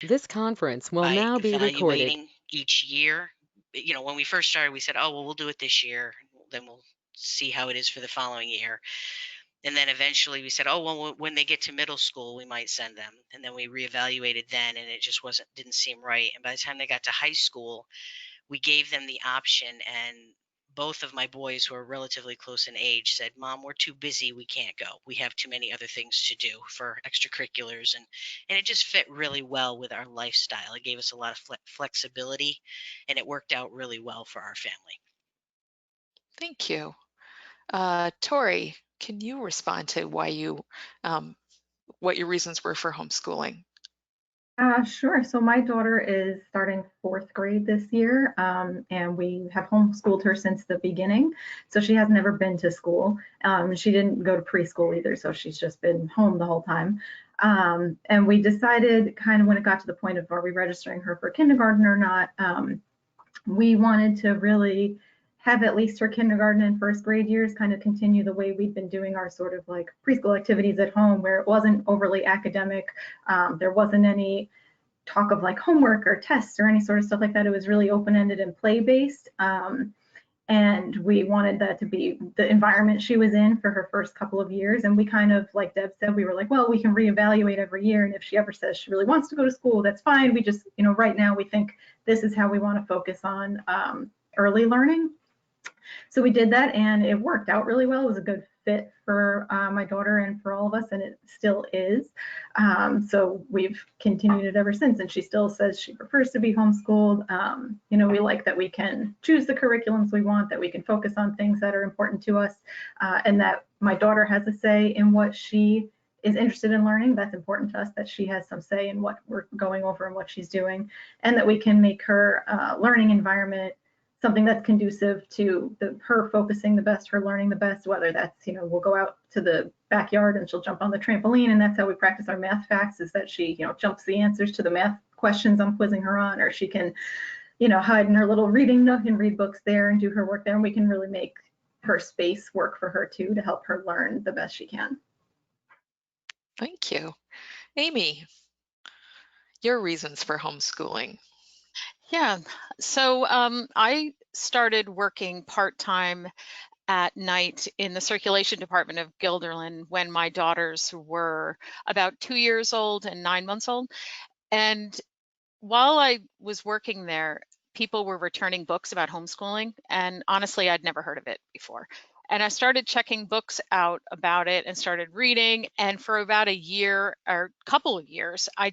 This conference will by now be recorded. evaluating each year. You know, when we first started, we said, oh, well, we'll do it this year, then we'll see how it is for the following year. And then eventually we said, oh, well, when they get to middle school, we might send them. And then we reevaluated then, and it just didn't seem right. And by the time they got to high school, we gave them the option, and both of my boys, who are relatively close in age, said, Mom, we're too busy, we can't go, we have too many other things to do for extracurriculars. And it just fit really well with our lifestyle. It gave us a lot of flexibility, and it worked out really well for our family. Thank you. Tori, can you respond to why what your reasons were for homeschooling? Sure. So my daughter is starting fourth grade this year, and we have homeschooled her since the beginning. So she has never been to school. She didn't go to preschool either, so she's just been home the whole time. And we decided kind of when it got to the point of are we registering her for kindergarten or not, we wanted to really have at least her kindergarten and first grade years kind of continue the way we'd been doing our sort of like preschool activities at home, where it wasn't overly academic. There wasn't any talk of like homework or tests or any sort of stuff like that. It was really open-ended and play-based. And we wanted that to be the environment she was in for her first couple of years. And we kind of, like Deb said, we were like, well, we can reevaluate every year. And if she ever says she really wants to go to school, that's fine. We just, right now we think this is how we want to focus on early learning. So we did that, and it worked out really well. It was a good fit for my daughter and for all of us, and it still is. So we've continued it ever since, and she still says she prefers to be homeschooled. We like that we can choose the curriculums we want, that we can focus on things that are important to us, and that my daughter has a say in what she is interested in learning. That's important to us, that she has some say in what we're going over and what she's doing, and that we can make her learning environment something that's conducive to her focusing the best, her learning the best, whether that's, we'll go out to the backyard and she'll jump on the trampoline, and that's how we practice our math facts, is that she, jumps the answers to the math questions I'm quizzing her on, or she can, hide in her little reading nook and read books there and do her work there. And we can really make her space work for her too, to help her learn the best she can. Thank you. Amy, your reasons for homeschooling. Yeah, so I started working part-time at night in the circulation department of Guilderland when my daughters were about 2 years old and 9 months old. And while I was working there, people were returning books about homeschooling, and honestly, I'd never heard of it before. And I started checking books out about it and started reading, and for about a year or couple of years, I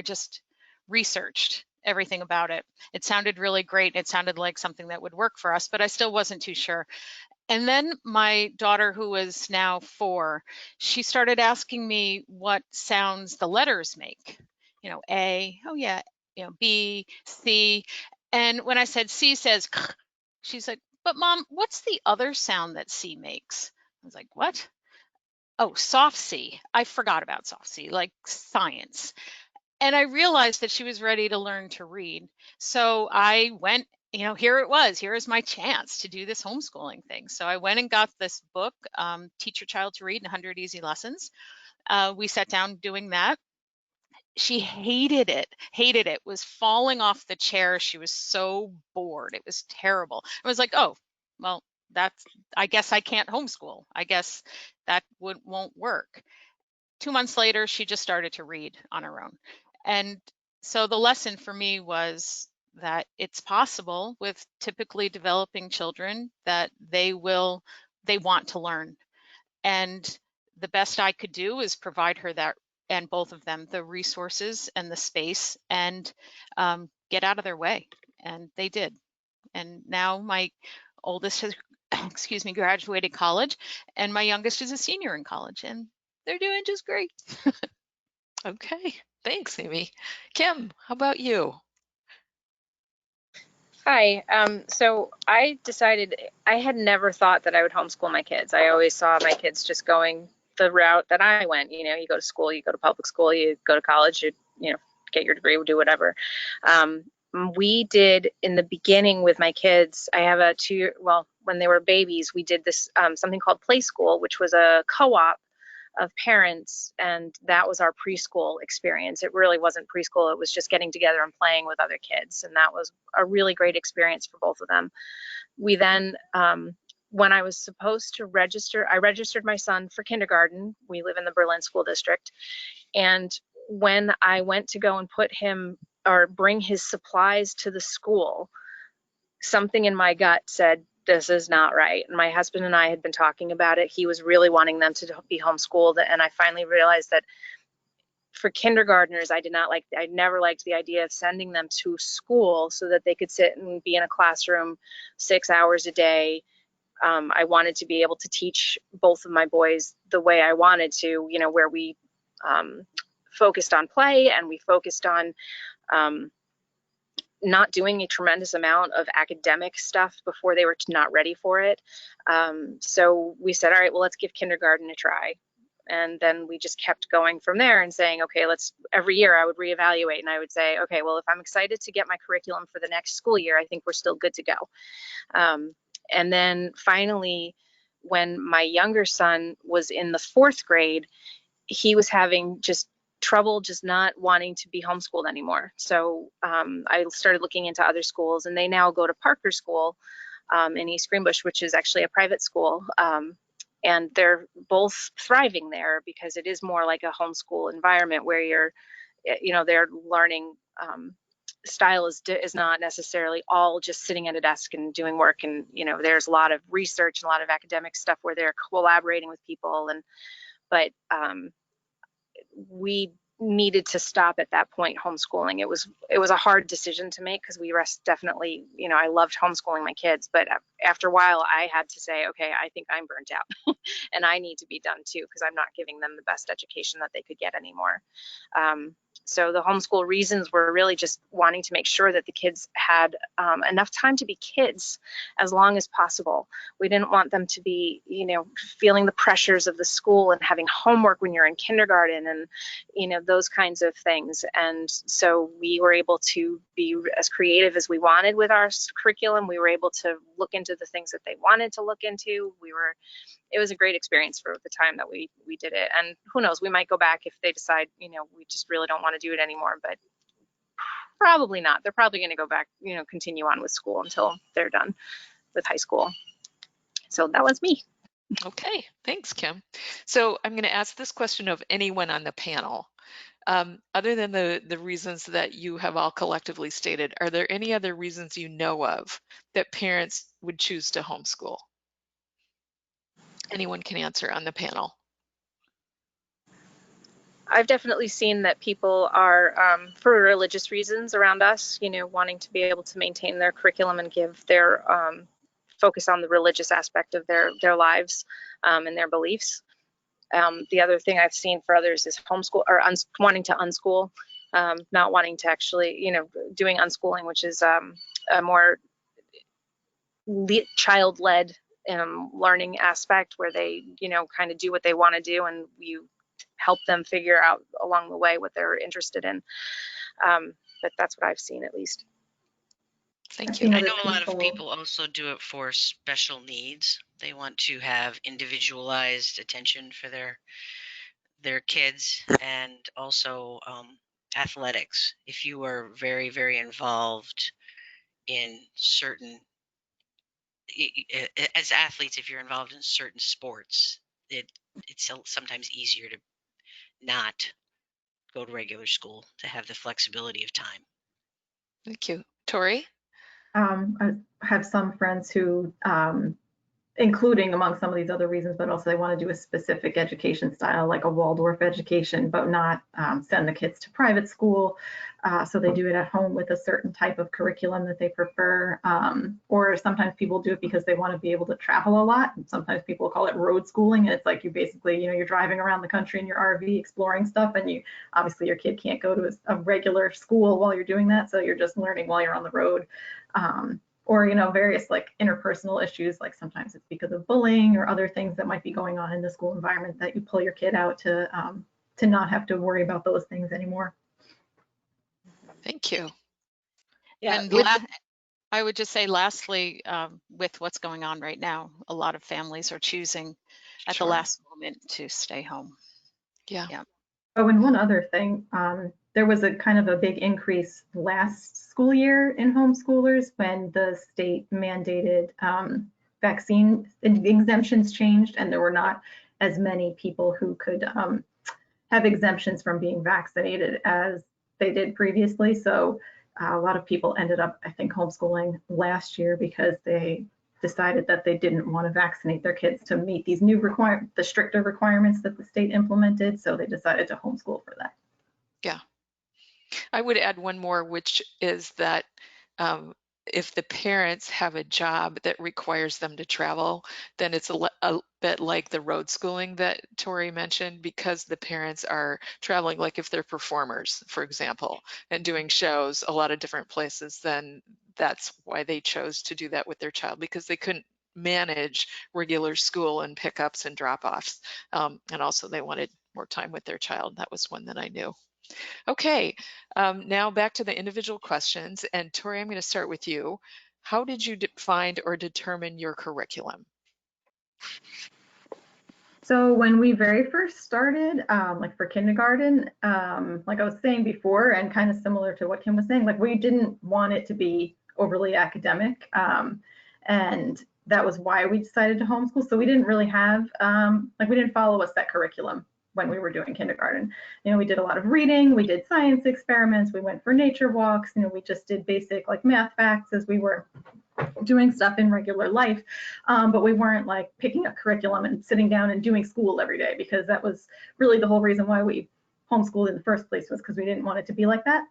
just researched everything about it. It sounded really great. It sounded like something that would work for us, but I still wasn't too sure. And then my daughter, who is now 4, she started asking me what sounds the letters make. A, oh yeah, B, C. And when I said C says, she's like, but Mom, what's the other sound that C makes? I was like, what? Oh, soft C. I forgot about soft C, like science. And I realized that she was ready to learn to read. So I went, here it was. Here is my chance to do this homeschooling thing. So I went and got this book, Teach Your Child to Read in 100 Easy Lessons. We sat down doing that. She hated it, was falling off the chair. She was so bored. It was terrible. I was like, oh, well, I guess I can't homeschool. I guess that won't work. 2 months later, she just started to read on her own. And so the lesson for me was that it's possible with typically developing children that they want to learn. And the best I could do is provide her that, and both of them, the resources and the space, and get out of their way. And they did. And now my oldest has, graduated college, and my youngest is a senior in college, and they're doing just great. Okay, thanks, Amy. Kim, how about you? Hi. So I decided I had never thought that I would homeschool my kids. I always saw my kids just going the route that I went. You go to school, you go to public school, you go to college, you get your degree, do whatever. We did in the beginning with my kids. I have a 2-year, well, when they were babies, we did this something called Play School, which was a co-op of parents, and that was our preschool experience. It really wasn't preschool, it was just getting together and playing with other kids, and that was a really great experience for both of them. We then, when I was supposed to register, I registered my son for kindergarten. We live in the Berlin School District, and when I went to go and put him or bring his supplies to the school, something in my gut said, this is not right. And my husband and I had been talking about it. He was really wanting them to be homeschooled. And I finally realized that for kindergartners, I never liked the idea of sending them to school so that they could sit and be in a classroom 6 hours a day. I wanted to be able to teach both of my boys the way I wanted to, you know, where we focused on play, and we focused on not doing a tremendous amount of academic stuff before they were not ready for it. So we said, all right, well, let's give kindergarten a try. And then we just kept going from there and saying, okay, every year I would reevaluate, and I would say, okay, well, if I'm excited to get my curriculum for the next school year, I think we're still good to go. And then finally, when my younger son was in the 4th grade, he was having just trouble just not wanting to be homeschooled anymore. So I started looking into other schools, and they now go to Parker School in East Greenbush, which is actually a private school. And they're both thriving there because it is more like a homeschool environment where their learning style is not necessarily all just sitting at a desk and doing work. And, you know, there's a lot of research and a lot of academic stuff where they're collaborating with people. But we needed to stop at that point homeschooling. It was a hard decision to make because definitely, you know, I loved homeschooling my kids, but after a while I had to say, okay, I think I'm burnt out and I need to be done too, because I'm not giving them the best education that they could get anymore. So the homeschool reasons were really just wanting to make sure that the kids had enough time to be kids as long as possible. We didn't want them to be, you know, feeling the pressures of the school and having homework when you're in kindergarten and, you know, those kinds of things. And so we were able to be as creative as we wanted with our curriculum. We were able to look into the things that they wanted to look into. It was a great experience for the time that we did it. And who knows, we might go back if they decide, you know, we just really don't want to do it anymore, but probably not. They're probably going to go back, you know, continue on with school until they're done with high school. So that was me. Okay, thanks, Kim. So I'm going to ask this question of anyone on the panel. Other than the reasons that you have all collectively stated, are there any other reasons you know of that parents would choose to homeschool? Anyone can answer on the panel. I've definitely seen that people are, for religious reasons around us, you know, wanting to be able to maintain their curriculum and give their focus on the religious aspect of their lives and their beliefs. The other thing I've seen for others is homeschool or wanting to unschool, not wanting to actually, you know, doing unschooling, which is a more child-led learning aspect where they, you know, kind of do what they want to do, and you help them figure out along the way what they're interested in. But that's what I've seen, at least. Thank you. I know a lot of people also do it for special needs. They want to have individualized attention for their kids, and also athletics. If you are very, very involved in certain, as athletes, if you're involved in certain sports, it's sometimes easier to not go to regular school to have the flexibility of time. Thank you. Tori? I have some friends who, including among some of these other reasons, but also they want to do a specific education style, like a Waldorf education, but not send the kids to private school. So they do it at home with a certain type of curriculum that they prefer. Or sometimes people do it because they want to be able to travel a lot. And sometimes people call it road schooling. And it's like you basically, you know, you're driving around the country in your RV exploring stuff, and obviously your kid can't go to a regular school while you're doing that. So you're just learning while you're on the road. Or, you know, various like interpersonal issues, like sometimes it's because of bullying or other things that might be going on in the school environment that you pull your kid out to not have to worry about those things anymore. Thank you. Yeah. And I would just say lastly, with what's going on right now, a lot of families are choosing at the last moment to stay home. Yeah. Oh, and one other thing, there was a kind of a big increase last school year in homeschoolers when the state mandated vaccine exemptions changed, and there were not as many people who could have exemptions from being vaccinated as they did previously. So a lot of people ended up, I think, homeschooling last year because they decided that they didn't want to vaccinate their kids to meet these new the stricter requirements that the state implemented. So they decided to homeschool for that. Yeah. I would add one more, which is that if the parents have a job that requires them to travel, then it's a bit like the road schooling that Tori mentioned, because the parents are traveling, like if they're performers, for example, and doing shows a lot of different places, then that's why they chose to do that with their child, because they couldn't manage regular school and pickups and drop-offs. And also they wanted more time with their child. That was one that I knew. Okay, now back to the individual questions. And Tori, I'm going to start with you. How did you find or determine your curriculum? So when we very first started, like for kindergarten, like I was saying before, and kind of similar to what Kim was saying, like we didn't want it to be overly academic. And that was why we decided to homeschool. So we didn't really have, like we didn't follow a set curriculum when we were doing kindergarten. You know, we did a lot of reading, we did science experiments, we went for nature walks, you know, we just did basic like math facts as we were doing stuff in regular life. But we weren't like picking a curriculum and sitting down and doing school every day, because that was really the whole reason why we homeschooled in the first place, was because we didn't want it to be like that.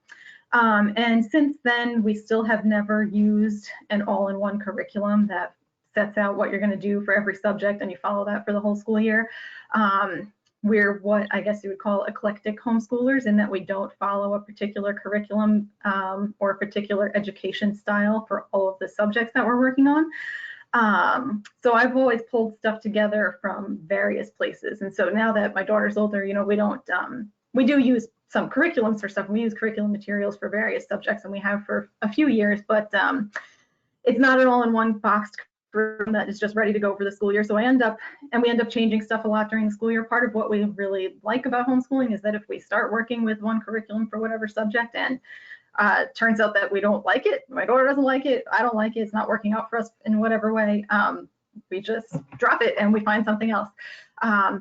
And since then, we still have never used an all-in-one curriculum that sets out what you're going to do for every subject and you follow that for the whole school year. We're what I guess you would call eclectic homeschoolers, in that we don't follow a particular curriculum or a particular education style for all of the subjects that we're working on. So I've always pulled stuff together from various places. And so now that my daughter's older, you know, we don't, we do use some curriculums for stuff. We use curriculum materials for various subjects, and we have for a few years, but it's not an all-in-one boxed that is just ready to go for the school year. So we end up changing stuff a lot during the school year. Part of what we really like about homeschooling is that if we start working with one curriculum for whatever subject, and turns out that we don't like it, my daughter doesn't like it, I don't like it, it's not working out for us in whatever way, we just drop it and we find something else.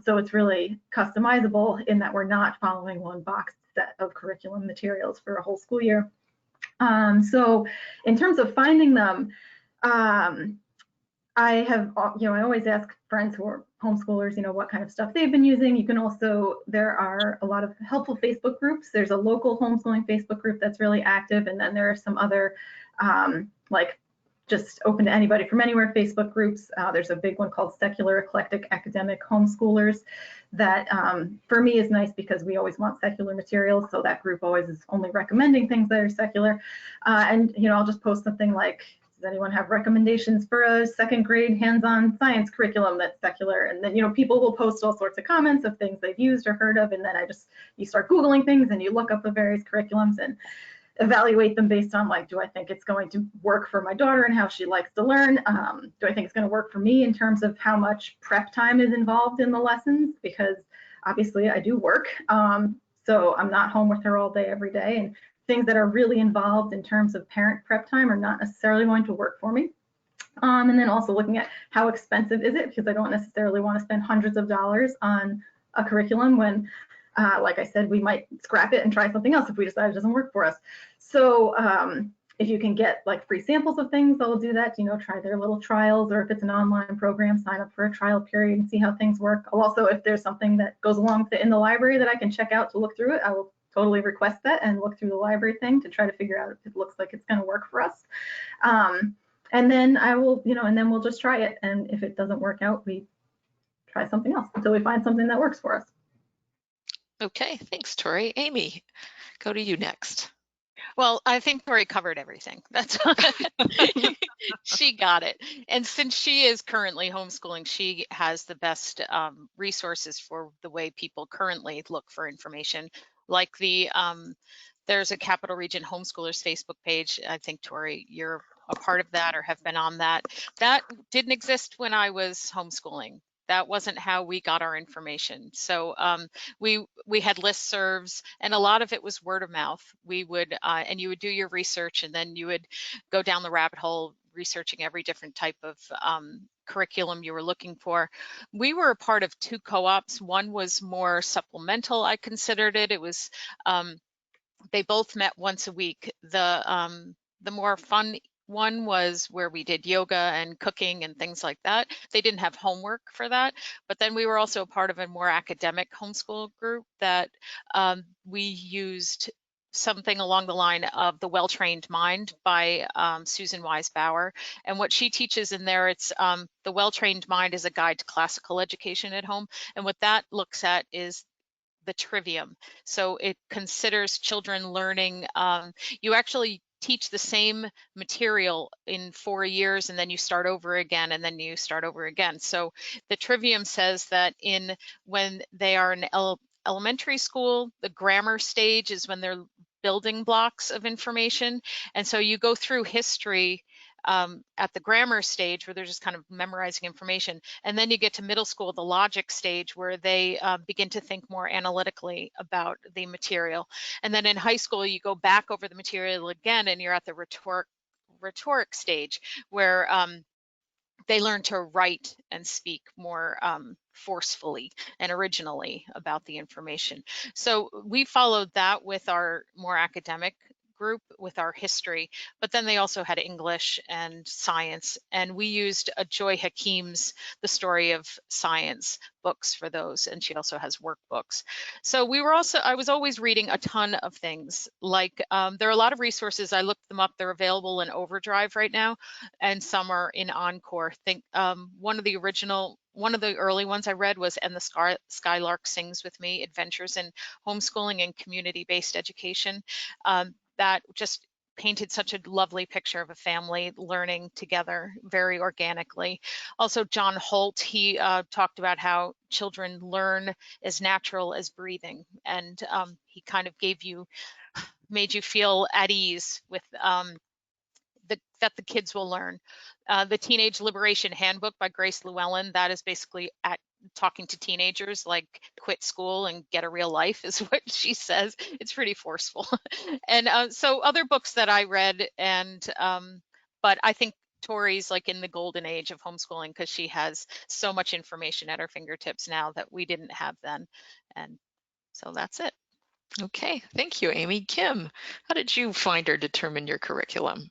So it's really customizable in that we're not following one boxed set of curriculum materials for a whole school year. So in terms of finding them, I have, you know, I always ask friends who are homeschoolers, you know, what kind of stuff they've been using. You can also, there are a lot of helpful Facebook groups. There's a local homeschooling Facebook group that's really active. And then there are some other, like just open to anybody from anywhere Facebook groups. There's a big one called Secular Eclectic Academic Homeschoolers that for me is nice, because we always want secular materials. So that group always is only recommending things that are secular. And, you know, I'll just post something like, does anyone have recommendations for a second grade hands-on science curriculum that's secular? And then, you know, people will post all sorts of comments of things they've used or heard of. And then you start Googling things and you look up the various curriculums and evaluate them based on, like, do I think it's going to work for my daughter and how she likes to learn? Do I think it's going to work for me in terms of how much prep time is involved in the lessons? Because obviously I do work. So I'm not home with her all day, every day. And things that are really involved in terms of parent prep time are not necessarily going to work for me. And then also looking at how expensive is it, because I don't necessarily want to spend hundreds of dollars on a curriculum when, like I said, we might scrap it and try something else if we decide it doesn't work for us. So if you can get like free samples of things, I'll do that, you know, try their little trials, or if it's an online program, sign up for a trial period and see how things work. I'll also, if there's something that goes along with it in the library that I can check out to look through it, I will totally request that and look through the library thing to try to figure out if it looks like it's going to work for us. And then I will, you know, and then we'll just try it. And if it doesn't work out, we try something else until we find something that works for us. Okay, thanks, Tori. Amy, go to you next. Well, I think Tori covered everything. That's she got it. And since she is currently homeschooling, she has the best resources for the way people currently look for information. Like there's a Capital Region Homeschoolers Facebook page. I think, Tori, you're a part of that or have been on that. That didn't exist when I was homeschooling. That wasn't how we got our information. So we had listservs, and a lot of it was word of mouth. We would, and you would do your research, and then you would go down the rabbit hole researching every different type of curriculum you were looking for. We were a part of 2 co-ops. One was more supplemental, I considered it. It was, they both met once a week. The more fun one was where we did yoga and cooking and things like that. They didn't have homework for that, but then we were also a part of a more academic homeschool group that we used something along the line of The Well-Trained Mind by Susan Wise Bauer. And what she teaches in there, it's The Well-Trained Mind is a guide to classical education at home. And what that looks at is the trivium. So it considers children learning, you actually teach the same material in 4 years, and then you start over again, and then you start over again. So the trivium says that when they are in elementary school, the grammar stage is when they're building blocks of information. And so you go through history at the grammar stage where they're just kind of memorizing information. And then you get to middle school, the logic stage, where they begin to think more analytically about the material. And then in high school, you go back over the material again, and you're at the rhetoric stage where they learn to write and speak more forcefully and originally about the information. So we followed that with our more academic group with our history, but then they also had English and science, and we used Joy Hakim's The Story of Science books for those, and she also has workbooks. So I was always reading a ton of things. Like there are a lot of resources. I looked them up. They're available in Overdrive right now, and some are in Encore. One of the early ones I read was And the Skylark Sings with Me, Adventures in Homeschooling and Community-Based Education. That just painted such a lovely picture of a family learning together very organically. Also, John Holt, he talked about how children learn as natural as breathing, and he kind of made you feel at ease with that the kids will learn. The Teenage Liberation Handbook by Grace Llewellyn, that is basically talking to teenagers, like quit school and get a real life is what she says. It's pretty forceful. And so other books that I read, and but I think Tori's like in the golden age of homeschooling because she has so much information at her fingertips now that we didn't have then. And so that's it. Okay, thank you, Amy. Kim, how did you find or determine your curriculum?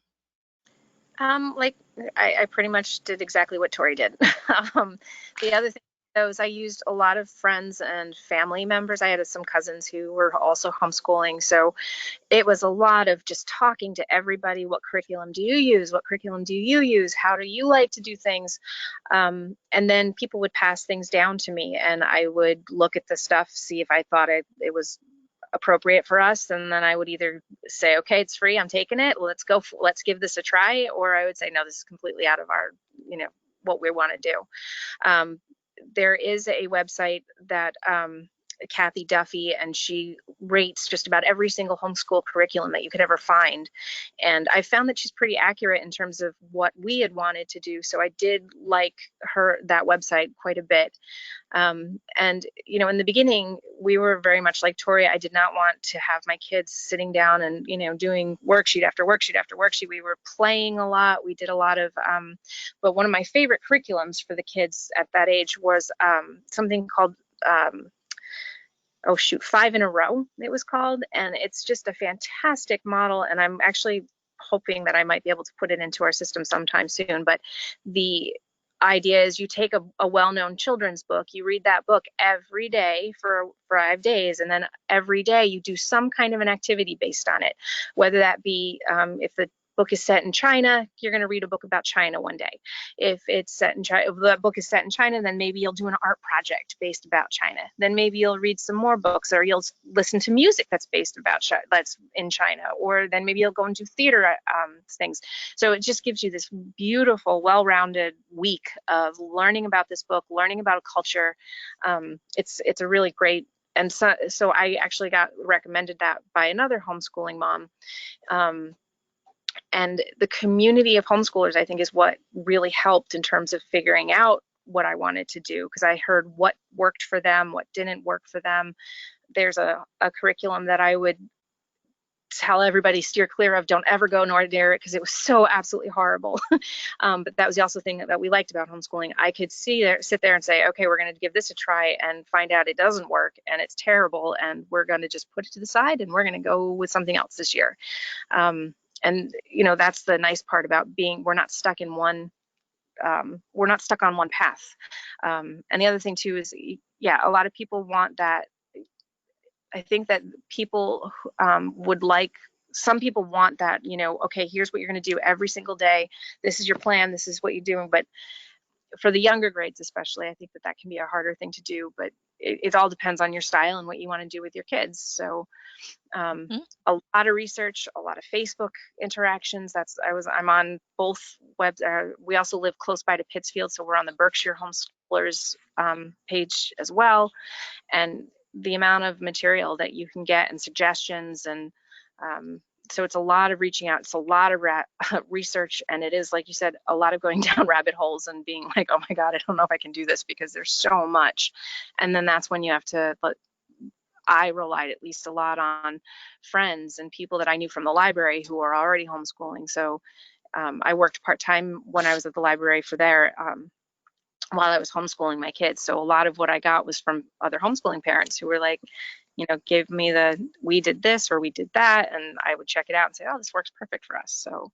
Like I pretty much did exactly what Tori did. The other thing was I used a lot of friends and family members. I had some cousins who were also homeschooling. So it was a lot of just talking to everybody. What curriculum do you use? What curriculum do you use? How do you like to do things? And then people would pass things down to me, and I would look at the stuff, see if I thought it was appropriate for us, and then I would either say, okay, it's free, I'm taking it, let's go, let's give this a try, or I would say, no, this is completely out of our, what we want to do. There is a website that Kathy Duffy, and she rates just about every single homeschool curriculum that you could ever find, and I found that she's pretty accurate in terms of what we had wanted to do. So I did like that website quite a bit. And in the beginning, we were very much like Tori. I did not want to have my kids sitting down and doing worksheet after worksheet after worksheet. We were playing a lot. We did a lot of but one of my favorite curriculums for the kids at that age was something called 5 in a Row, it was called. And it's just a fantastic model. And I'm actually hoping that I might be able to put it into our system sometime soon. But the idea is you take a well-known children's book, you read that book every day for 5 days, and then every day you do some kind of an activity based on it, whether that be if the book is set in China, you're going to read a book about China one day. If it's set in China, if that book is set in China, then maybe you'll do an art project based about China. Then maybe you'll read some more books, or you'll listen to music that's based about China, that's in China, or then maybe you'll go and do theater things. So it just gives you this beautiful, well-rounded week of learning about this book, learning about a culture. It's a really great. And so I actually got recommended that by another homeschooling mom. And the community of homeschoolers, I think, is what really helped in terms of figuring out what I wanted to do, because I heard what worked for them, what didn't work for them. There's a curriculum that I would tell everybody steer clear of, don't ever go nor near it, because it was so absolutely horrible. But that was the also thing that we liked about homeschooling. I could sit there and say, okay, we're going to give this a try and find out it doesn't work and it's terrible, and we're going to just put it to the side and we're going to go with something else this year. And you know, that's the nice part about we're not stuck in one we're not stuck on one path. And the other thing too is, yeah, a lot of people want that. I think that people some people want that, you know, okay, here's what you're going to do every single day. This is your plan. This is what you're doing. But for the younger grades, especially, I think that can be a harder thing to do, but it all depends on your style and what you want to do with your kids. So a lot of research, a lot of Facebook interactions. I'm on both webs. We also live close by to Pittsfield, so we're on the Berkshire Homeschoolers page as well. And the amount of material that you can get and suggestions, and so it's a lot of reaching out. It's a lot of research, and it is, like you said, a lot of going down rabbit holes and being like, oh my God, I don't know if I can do this, because there's so much. And then that's when you have to, I relied at least a lot on friends and people that I knew from the library who are already homeschooling. So I worked part-time when I was at the library while I was homeschooling my kids. So a lot of what I got was from other homeschooling parents who were like, you know, give me we did this or we did that, and I would check it out and say, oh, this works perfect for us. So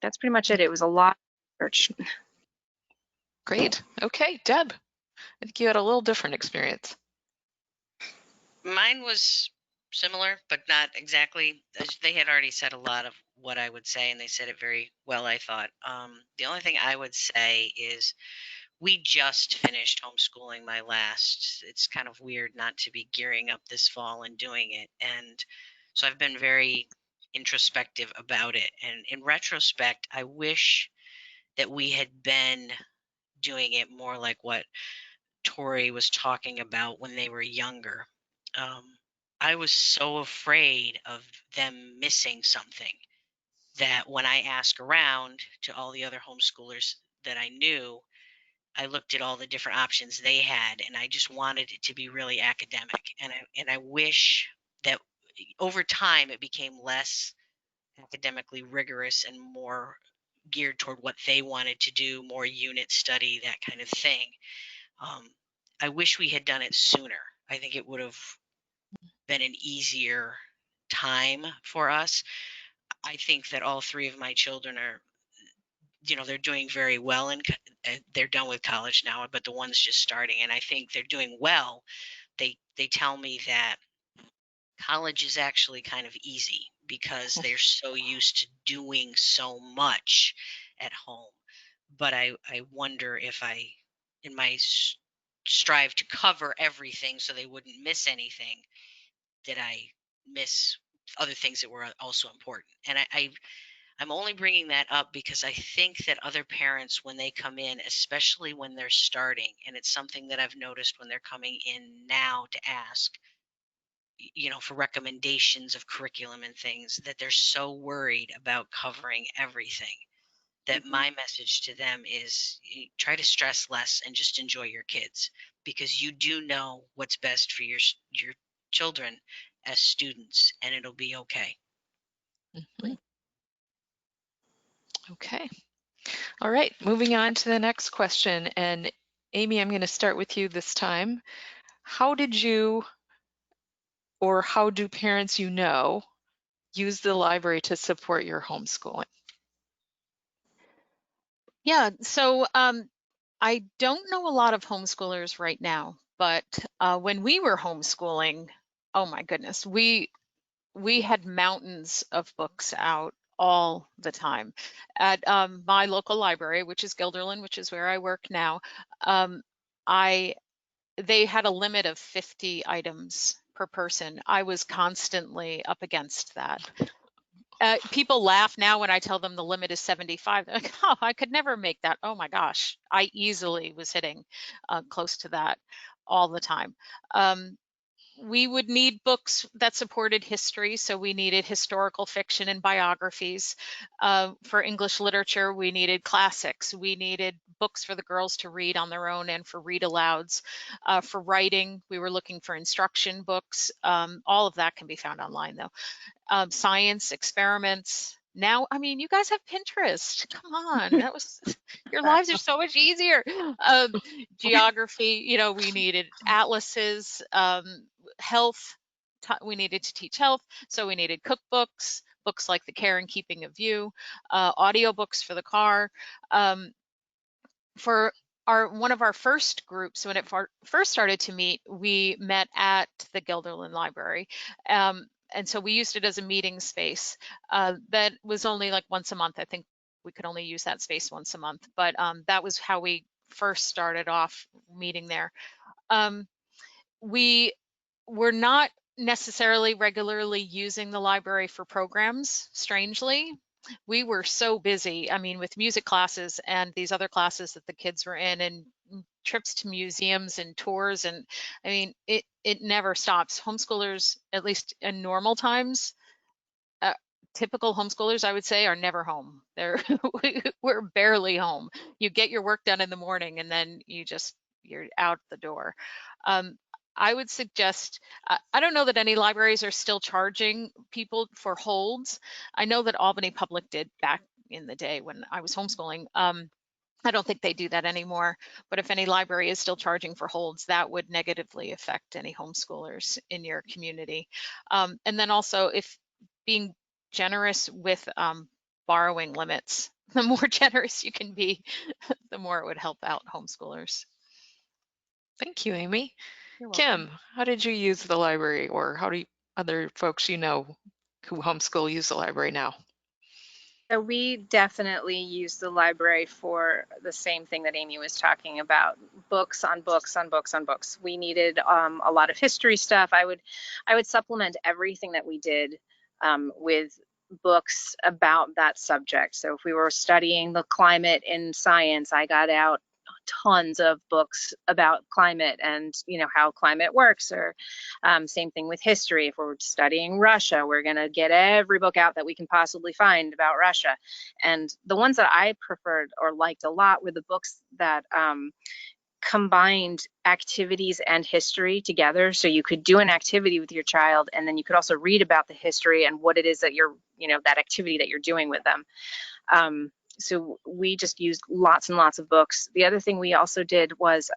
that's pretty much it. It was a lot of research. Great. Okay, Deb, I think you had a little different experience. Mine was similar, but not exactly. They had already said a lot of what I would say, and they said it very well, I thought. The only thing I would say is we just finished homeschooling my last. It's kind of weird not to be gearing up this fall and doing it. And so I've been very introspective about it. And in retrospect, I wish that we had been doing it more like what Tori was talking about when they were younger. I was so afraid of them missing something that when I asked around to all the other homeschoolers that I knew, I looked at all the different options they had, and I just wanted it to be really academic. And I wish that over time it became less academically rigorous and more geared toward what they wanted to do, more unit study, that kind of thing. I wish we had done it sooner. I think it would have been an easier time for us. I think that all three of my children are, you know, they're doing very well, and they're done with college now, but the one's just starting, and I think they're doing well. They tell me that college is actually kind of easy because they're so used to doing so much at home. But I wonder if in my strive to cover everything so they wouldn't miss anything, did I miss other things that were also important? And I'm only bringing that up because I think that other parents, when they come in, especially when they're starting, and it's something that I've noticed when they're coming in now to ask, you know, for recommendations of curriculum and things, that they're so worried about covering everything, that my message to them is try to stress less and just enjoy your kids, because you do know what's best for your children as students, and it'll be okay. Okay. All right, moving on to the next question. And Amy, I'm going to start with you this time. How did you, or how do parents you know, use the library to support your homeschooling? Yeah, so I don't know a lot of homeschoolers right now, but when we were homeschooling, oh my goodness, we had mountains of books out all the time. At my local library, which is Guilderland, which is where I work now, they had a limit of 50 items per person. I was constantly up against that. People laugh now when I tell them the limit is 75. They're like, oh, I could never make that. Oh my gosh, I easily was hitting close to that all the time. We would need books that supported history, so we needed historical fiction and biographies. For English literature, we needed classics. We needed books for the girls to read on their own and for read alouds. For writing, we were looking for instruction books. All of that can be found online, though. Science, experiments. Now, I mean, you guys have Pinterest. Come on, that was your lives are so much easier. Geography, you know, we needed atlases. Health, we needed to teach health, so we needed cookbooks, books like The Care and Keeping of You, audiobooks for the car. For one of our first groups, when it first started to meet, we met at the Guilderland Library. And so we used it as a meeting space. That was only like once a month. I think we could only use that space once a month, but that was how we first started off meeting there. We were not necessarily regularly using the library for programs, strangely. We were so busy, I mean, with music classes and these other classes that the kids were in, and trips to museums and tours, and I mean, it never stops. Homeschoolers, at least in normal times, typical homeschoolers, I would say, are never home. We're barely home. You get your work done in the morning and then you're out the door. I would suggest, I don't know that any libraries are still charging people for holds. I know that Albany Public did back in the day when I was homeschooling. I don't think they do that anymore, but if any library is still charging for holds, that would negatively affect any homeschoolers in your community. And then also, if being generous with borrowing limits, the more generous you can be, the more it would help out homeschoolers. Thank you, Amy. You're welcome. Kim, how did you use the library, or how do other folks you know who homeschool use the library now? So we definitely use the library for the same thing that Amy was talking about, books on books on books on books. We needed a lot of history stuff. I would supplement everything that we did with books about that subject. So if we were studying the climate in science, I got out tons of books about climate and how climate works, or same thing with history. If we're studying Russia, we're going to get every book out that we can possibly find about Russia. And the ones that I preferred or liked a lot were the books that combined activities and history together. So you could do an activity with your child, and then you could also read about the history and what it is that you're, that activity that you're doing with them. So we just used lots and lots of books. The other thing we also did was,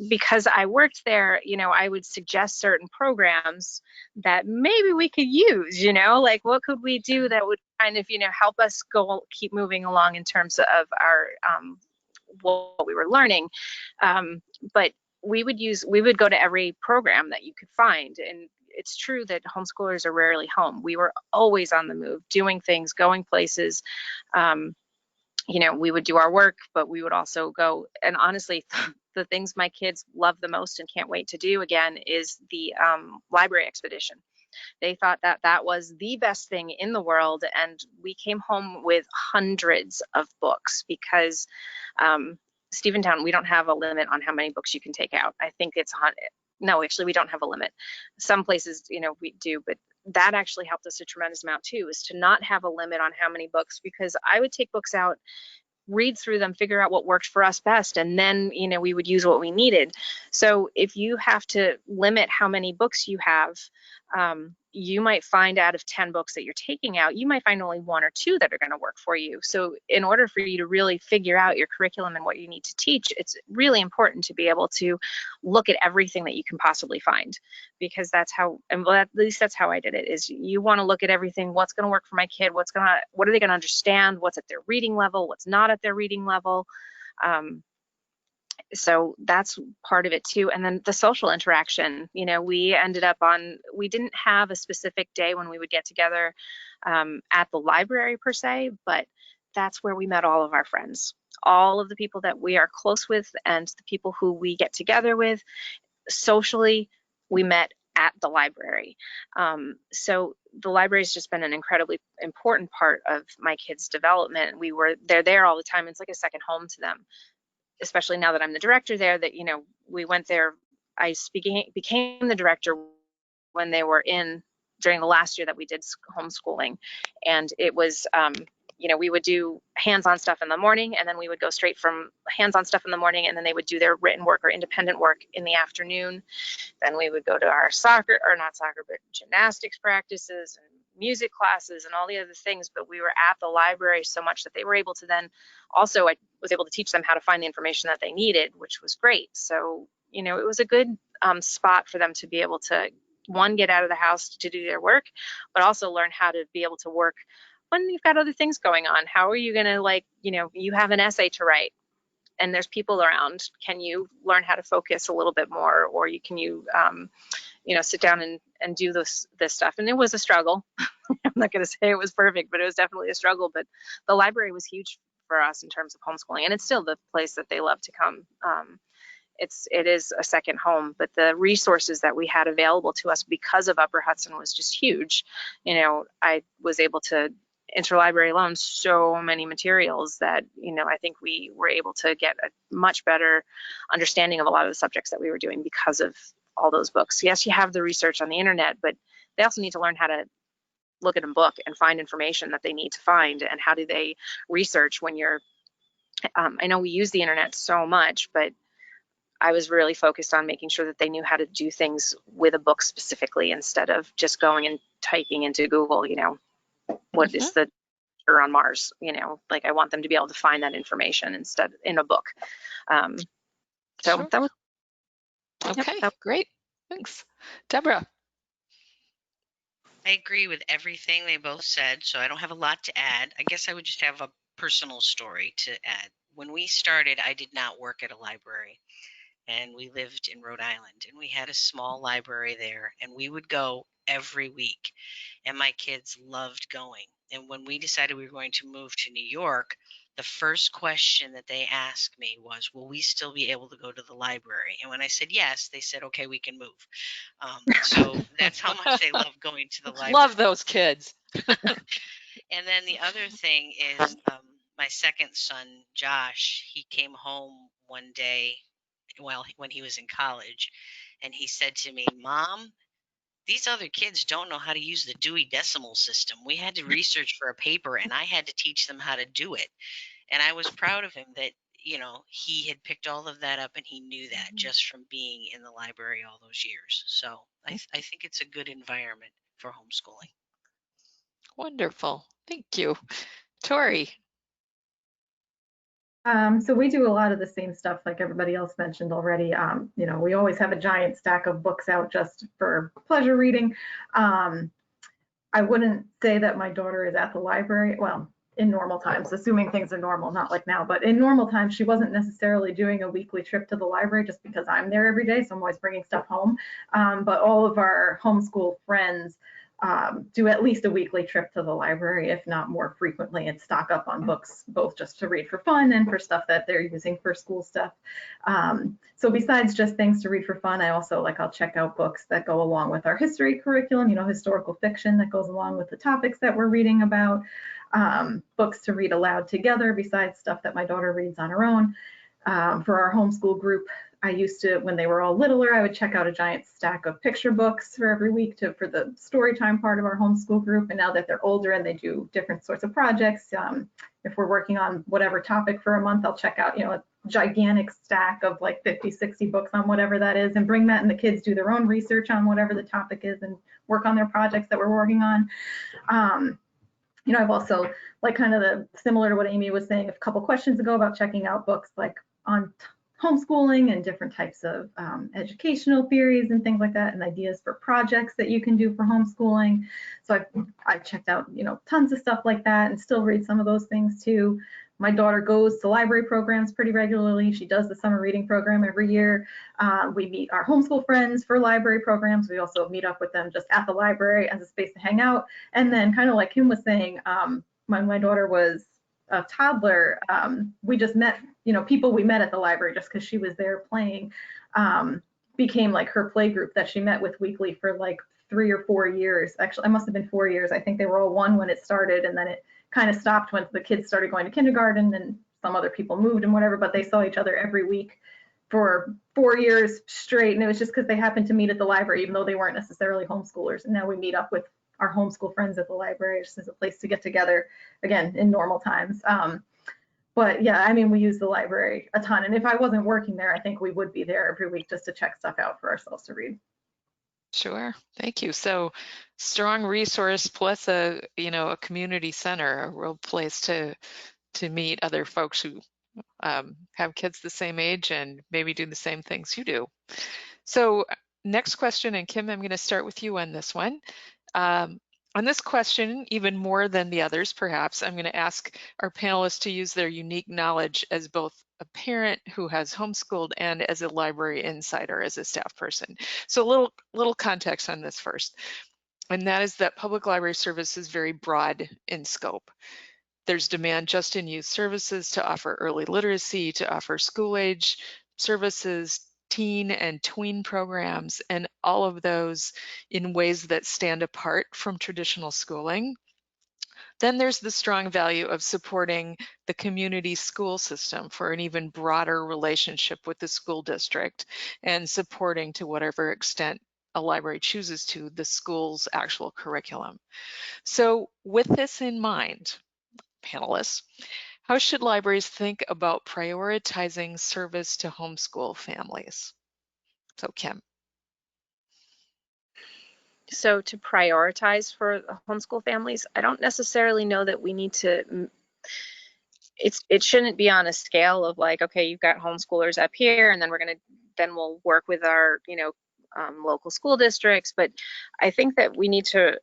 because I worked there, I would suggest certain programs that maybe we could use, like what could we do that would kind of, help us keep moving along in terms of our, what we were learning. But we would go to every program that you could find. And it's true that homeschoolers are rarely home. We were always on the move, doing things, going places. We would do our work, but we would also go. And honestly, the things my kids love the most and can't wait to do again is the library expedition. They thought that that was the best thing in the world. And we came home with hundreds of books because Stephentown, we don't have a limit on how many books you can take out. I think it's no, actually, we don't have a limit. Some places, we do, but that actually helped us a tremendous amount too, is to not have a limit on how many books, because I would take books out, read through them, figure out what worked for us best, and then, we would use what we needed. So if you have to limit how many books you have, you might find out of 10 books that you're taking out, you might find only 1 or 2 that are going to work for you. So in order for you to really figure out your curriculum and what you need to teach, it's really important to be able to look at everything that you can possibly find, because that's how, and at least that's how I did it, is you want to look at everything. What's going to work for my kid? What are they going to understand? What's at their reading level? What's not at their reading level? So that's part of it too. And then the social interaction, we ended up we didn't have a specific day when we would get together at the library per se, but that's where we met all of our friends, all of the people that we are close with, and the people who we get together with socially, we met at the library. So the library has just been an incredibly important part of my kids' development. They're there all the time. It's like a second home to them, especially now that I'm the director there, that, we went there I became the director when they were during the last year that we did homeschooling. And it was, we would do hands-on stuff in the morning, and then we would go straight from hands-on stuff in the morning, and then they would do their written work or independent work in the afternoon. Then we would go to our gymnastics practices and music classes and all the other things. But we were at the library so much that they were able to then also, I was able to teach them how to find the information that they needed, which was great. So, it was a good spot for them to be able to, one, get out of the house to do their work, but also learn how to be able to work when you've got other things going on. How are you going to, you have an essay to write and there's people around. Can you learn how to focus a little bit more, or can you sit down and do this stuff? And it was a struggle. I'm not going to say it was perfect, but it was definitely a struggle. But the library was huge for us in terms of homeschooling, and it's still the place that they love to come. It is a second home, but the resources that we had available to us because of Upper Hudson was just huge. I was able to interlibrary loan so many materials that, I think we were able to get a much better understanding of a lot of the subjects that we were doing because of all those books. Yes, you have the research on the internet, but they also need to learn how to look at a book and find information that they need to find. And how do they research when you're, I know we use the internet so much, but I was really focused on making sure that they knew how to do things with a book specifically, instead of just going and typing into Google, what is the or on Mars, I want them to be able to find that information instead in a book. So Sure. that was okay. Yep, great. Thanks, Deborah. I agree with everything they both said, so I don't have a lot to add. I guess I would just have a personal story to add. When we started, I did not work at a library, and we lived in Rhode Island, and we had a small library there, and we would go every week, and my kids loved going. And when we decided we were going to move to New York, the first question that they asked me was, will we still be able to go to the library? And when I said yes, they said, okay, we can move. So that's how much they love going to the library. Love those kids. And then the other thing is my second son, Josh, he came home one day when he was in college, and he said to me, Mom, these other kids don't know how to use the Dewey Decimal System. We had to research for a paper, and I had to teach them how to do it. And I was proud of him that, he had picked all of that up, and he knew that just from being in the library all those years. So I think it's a good environment for homeschooling. Wonderful. Thank you. Tori. So we do a lot of the same stuff like everybody else mentioned already. We always have a giant stack of books out just for pleasure reading. I wouldn't say that my daughter is at the library. Well, in normal times, assuming things are normal, not like now, but in normal times, she wasn't necessarily doing a weekly trip to the library just because I'm there every day, so I'm always bringing stuff home. But all of our homeschool friends do at least a weekly trip to the library, if not more frequently, and stock up on books, both just to read for fun and for stuff that they're using for school stuff. So besides just things to read for fun, I also I'll check out books that go along with our history curriculum, historical fiction that goes along with the topics that we're reading about, books to read aloud together besides stuff that my daughter reads on her own. For our homeschool group, I used to, when they were all littler, I would check out a giant stack of picture books for every week for the story time part of our homeschool group. And now that they're older and they do different sorts of projects, if we're working on whatever topic for a month, I'll check out, a gigantic stack of 50, 60 books on whatever that is, and bring that, and the kids do their own research on whatever the topic is and work on their projects that we're working on. I've also, kind of similar to what Amy was saying a couple questions ago about checking out books on homeschooling and different types of educational theories and things like that, and ideas for projects that you can do for homeschooling. So I've checked out, tons of stuff like that, and still read some of those things too. My daughter goes to library programs pretty regularly. She does the summer reading program every year. We meet our homeschool friends for library programs. We also meet up with them just at the library as a space to hang out. And then kind of like Kim was saying, when my daughter was a toddler, we just met, people we met at the library just because she was there playing, became her play group that she met with weekly for 3 or 4 years. Actually, it must have been 4 years. I think they were all one when it started, and then it kind of stopped when the kids started going to kindergarten and some other people moved and whatever, but they saw each other every week for 4 years straight, and it was just because they happened to meet at the library, even though they weren't necessarily homeschoolers. And now we meet up with our homeschool friends at the library just as a place to get together, again, in normal times. But yeah, I mean, we use the library a ton. And if I wasn't working there, I think we would be there every week just to check stuff out for ourselves to read. Sure, thank you. So strong resource plus a community center, a real place to meet other folks who have kids the same age and maybe do the same things you do. So next question, and Kim, I'm going to start with you on this one. On this question, even more than the others, perhaps, I'm going to ask our panelists to use their unique knowledge as both a parent who has homeschooled and as a library insider, as a staff person. So a little context on this first, and that is that public library service is very broad in scope. There's demand just in youth services to offer early literacy, to offer school age services, teen and tween programs, and all of those in ways that stand apart from traditional schooling. Then there's the strong value of supporting the community school system for an even broader relationship with the school district and supporting, to whatever extent a library chooses to, the school's actual curriculum. So with this in mind, panelists, how should libraries think about prioritizing service to homeschool families? So Kim. So to prioritize for homeschool families, I don't necessarily know that we need to, it shouldn't be on a scale of like, okay, you've got homeschoolers up here, and then we'll work with our, local school districts. But I think that we need to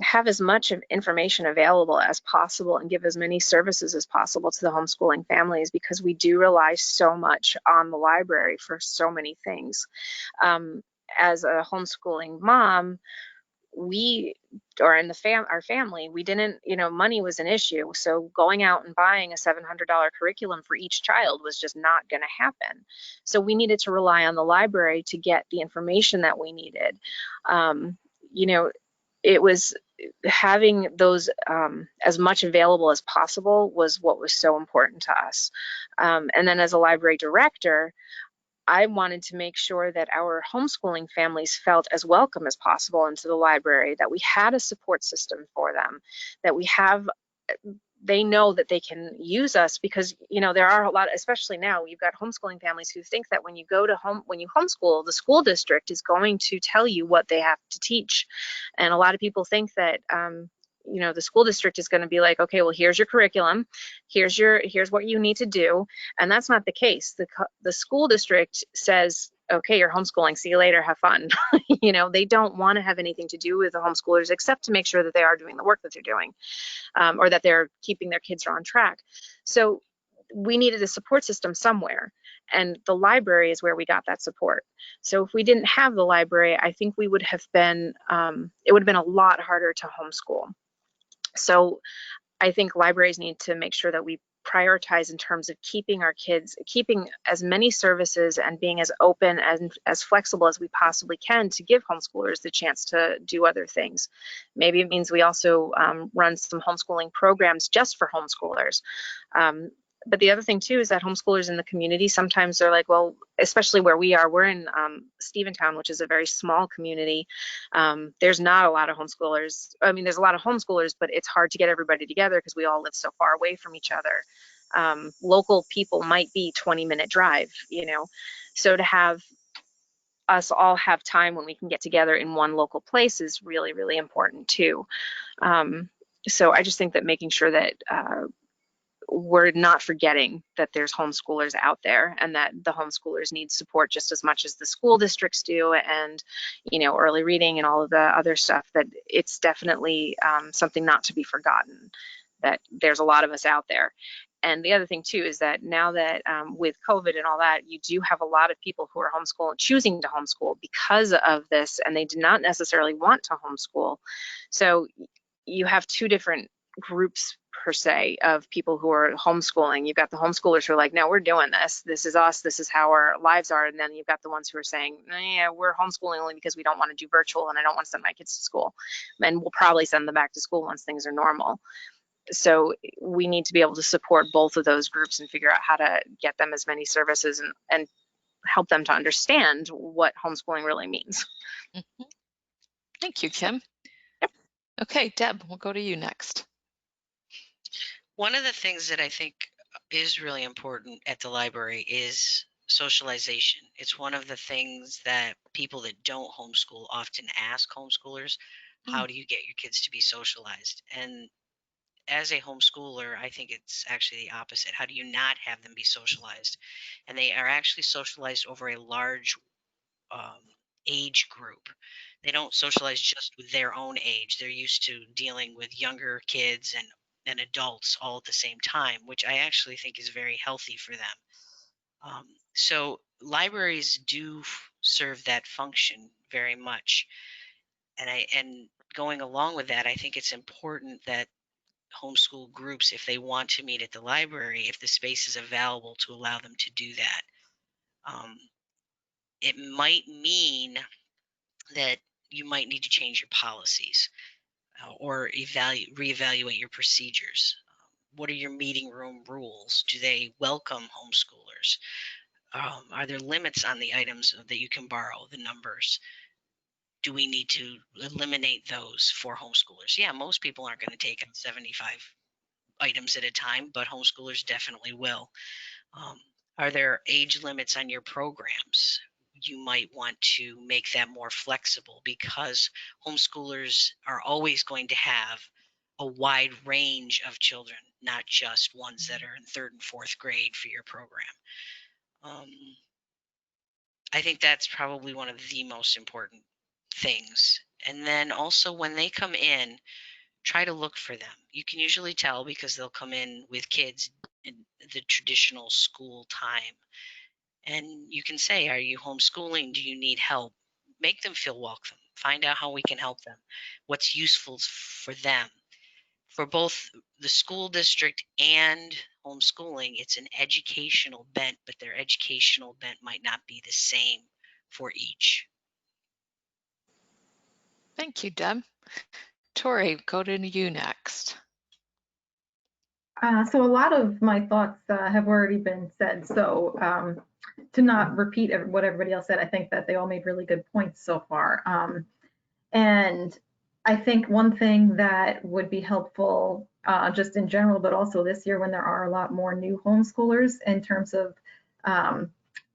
have as much information available as possible and give as many services as possible to the homeschooling families, because we do rely so much on the library for so many things. As a homeschooling mom, our family, we didn't, money was an issue. So going out and buying a $700 curriculum for each child was just not going to happen. So we needed to rely on the library to get the information that we needed. It was having those as much available as possible was what was so important to us. And then as a library director, I wanted to make sure that our homeschooling families felt as welcome as possible into the library, that we had a support system for them, that they know that they can use us, because there are a lot, especially now, you've got homeschooling families who think that when you homeschool, the school district is going to tell you what they have to teach. And a lot of people think that the school district is going to be like, okay, well, here's your curriculum, here's what you need to do. And that's not the case. The school district says, okay, you're homeschooling, see you later, have fun. They don't want to have anything to do with the homeschoolers except to make sure that they are doing the work that they're doing, or that they're keeping their kids on track. So we needed a support system somewhere, and the library is where we got that support. So if we didn't have the library, I think we would have been, it would have been a lot harder to homeschool. So I think libraries need to make sure that we prioritize in terms of keeping as many services and being as open and as flexible as we possibly can to give homeschoolers the chance to do other things. Maybe it means we also run some homeschooling programs just for homeschoolers. But the other thing too is that homeschoolers in the community, sometimes they're like, well, especially where we're in Steventown, which is a very small community. There's not a lot of homeschoolers. I mean, there's a lot of homeschoolers, but it's hard to get everybody together because we all live so far away from each other. Local people might be 20-minute drive, so to have us all have time when we can get together in one local place is really, really important too. So I just think that making sure that we're not forgetting that there's homeschoolers out there, and that the homeschoolers need support just as much as the school districts do, and early reading and all of the other stuff, that it's definitely something not to be forgotten, that there's a lot of us out there. And the other thing too is that now that with COVID and all that, you do have a lot of people who are choosing to homeschool because of this, and they do not necessarily want to homeschool. So you have two different groups per se of people who are homeschooling. You've got the homeschoolers who are like, no, we're doing this. This is us. This is how our lives are. And then you've got the ones who are saying, yeah, we're homeschooling only because we don't want to do virtual and I don't want to send my kids to school. And we'll probably send them back to school once things are normal. So we need to be able to support both of those groups and figure out how to get them as many services and help them to understand what homeschooling really means. Mm-hmm. Thank you, Kim. Yep. Okay, Deb, we'll go to you next. One of the things that I think is really important at the library is socialization. It's one of the things that people that don't homeschool often ask homeschoolers, how do you get your kids to be socialized? And as a homeschooler, I think it's actually the opposite. How do you not have them be socialized? And they are actually socialized over a large age group. They don't socialize just with their own age. They're used to dealing with younger kids and adults all at the same time, which I actually think is very healthy for them. So libraries do serve that function very much. And going along with that, I think it's important that homeschool groups, if they want to meet at the library, if the space is available to allow them to do that. It might mean that you might need to change your policies or reevaluate your procedures. What are your meeting room rules? Do they welcome homeschoolers? Are there limits on the items that you can borrow, the numbers? Do we need to eliminate those for homeschoolers? Yeah, most people aren't going to take on 75 items at a time, but homeschoolers definitely will. Are there age limits on your programs? You might want to make that more flexible because homeschoolers are always going to have a wide range of children, not just ones that are in 3rd and 4th grade for your program. I think that's probably one of the most important things. And then also when they come in, try to look for them. You can usually tell because they'll come in with kids in the traditional school time. And you can say, are you homeschooling? Do you need help? Make them feel welcome. Find out how we can help them. What's useful for them. For both the school district and homeschooling, it's an educational bent, but their educational bent might not be the same for each. Thank you, Deb. Tori, go to you next. So a lot of my thoughts have already been said. So to not repeat what everybody else said, I think that they all made really good points so far. And I think one thing that would be helpful just in general, but also this year when there are a lot more new homeschoolers in terms of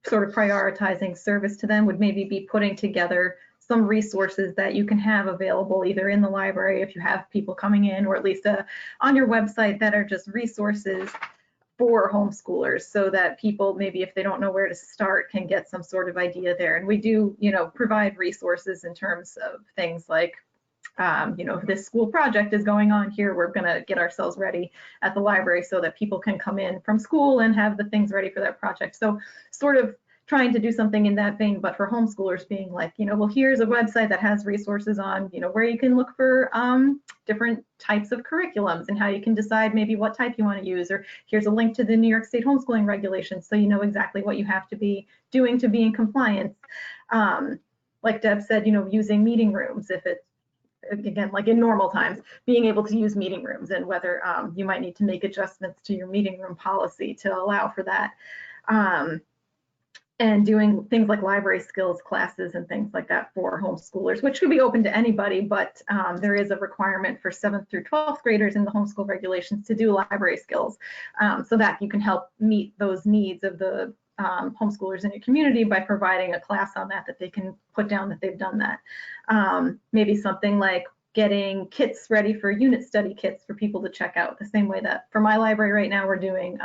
sort of prioritizing service to them would maybe be putting together some resources that you can have available either in the library if you have people coming in, or at least on your website that are just resources for homeschoolers so that people maybe if they don't know where to start can get some sort of idea there. And we do, provide resources in terms of things like, if this school project is going on here, we're going to get ourselves ready at the library so that people can come in from school and have the things ready for that project. So sort of trying to do something in that vein, but for homeschoolers being like, well, here's a website that has resources on, where you can look for different types of curriculums and how you can decide maybe what type you want to use, or here's a link to the New York State homeschooling regulations so you know exactly what you have to be doing to be in compliance. Like Deb said, using meeting rooms if it's, again, like in normal times, being able to use meeting rooms and whether you might need to make adjustments to your meeting room policy to allow for that. And doing things like library skills classes and things like that for homeschoolers, which could be open to anybody, but there is a requirement for 7th through 12th graders in the homeschool regulations to do library skills so that you can help meet those needs of the homeschoolers in your community by providing a class on that they can put down that they've done that. Maybe something like getting kits ready for unit study kits for people to check out, the same way that for my library right now we're doing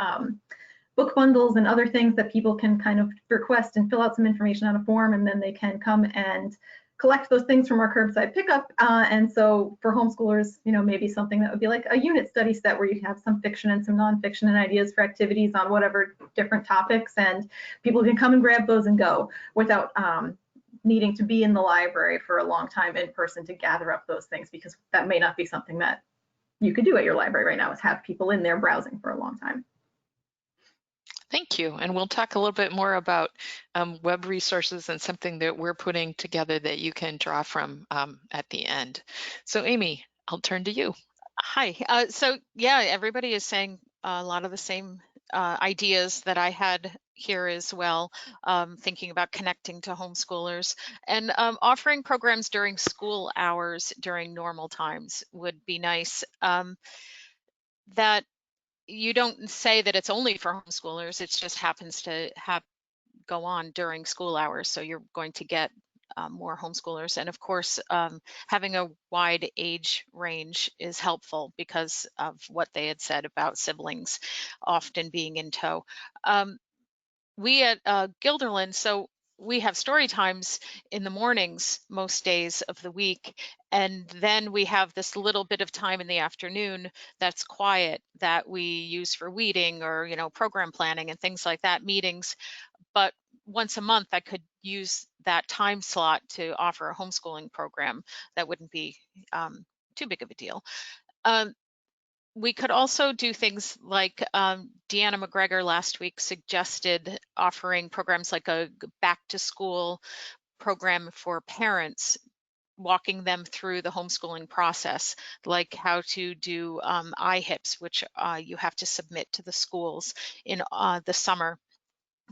book bundles and other things that people can kind of request and fill out some information on a form, and then they can come and collect those things from our curbside pickup. And so for homeschoolers, maybe something that would be like a unit study set where you have some fiction and some nonfiction and ideas for activities on whatever different topics, and people can come and grab those and go without needing to be in the library for a long time in person to gather up those things, because that may not be something that you could do at your library right now, is have people in there browsing for a long time. Thank you. And we'll talk a little bit more about web resources and something that we're putting together that you can draw from at the end. So Amy, I'll turn to you. Hi. So yeah, everybody is saying a lot of the same ideas that I had here as well, thinking about connecting to homeschoolers and offering programs during school hours during normal times would be nice. That you don't say that it's only for homeschoolers, it just happens to go on during school hours. So you're going to get more homeschoolers. And of course, having a wide age range is helpful because of what they had said about siblings often being in tow. We at Guilderland, so we have story times in the mornings most days of the week, and then we have this little bit of time in the afternoon that's quiet that we use for weeding or program planning and things like that, meetings. But once a month I could use that time slot to offer a homeschooling program that wouldn't be too big of a deal. We could also do things like Deanna McGregor last week suggested offering programs like a back to school program for parents, walking them through the homeschooling process, like how to do IHIPs, which you have to submit to the schools in the summer,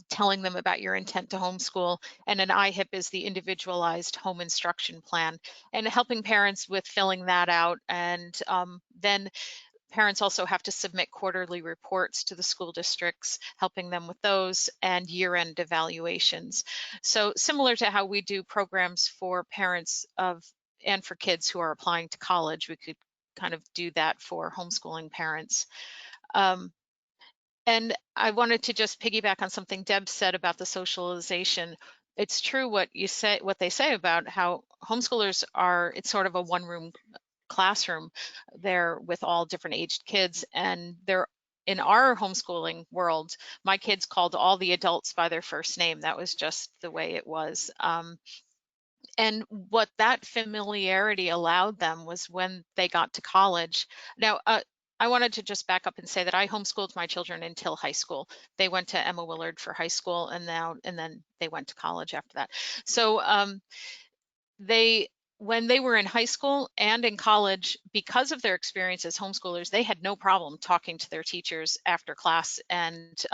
telling them about your intent to homeschool. And an IHIP is the individualized home instruction plan, and helping parents with filling that out. And then parents also have to submit quarterly reports to the school districts, helping them with those, and year-end evaluations. So similar to how we do programs for parents and for kids who are applying to college, we could kind of do that for homeschooling parents. And I wanted to just piggyback on something Deb said about the socialization. It's true what they say about how homeschoolers are, it's sort of a one-room classroom there with all different aged kids, and they're in our homeschooling world, my kids called all the adults by their first name. That was just the way it was. And what that familiarity allowed them was when they got to college. Now, I wanted to just back up and say that I homeschooled my children until high school. They went to Emma Willard for high school, and then they went to college after that. So when they were in high school and in college, because of their experience as homeschoolers, they had no problem talking to their teachers after class and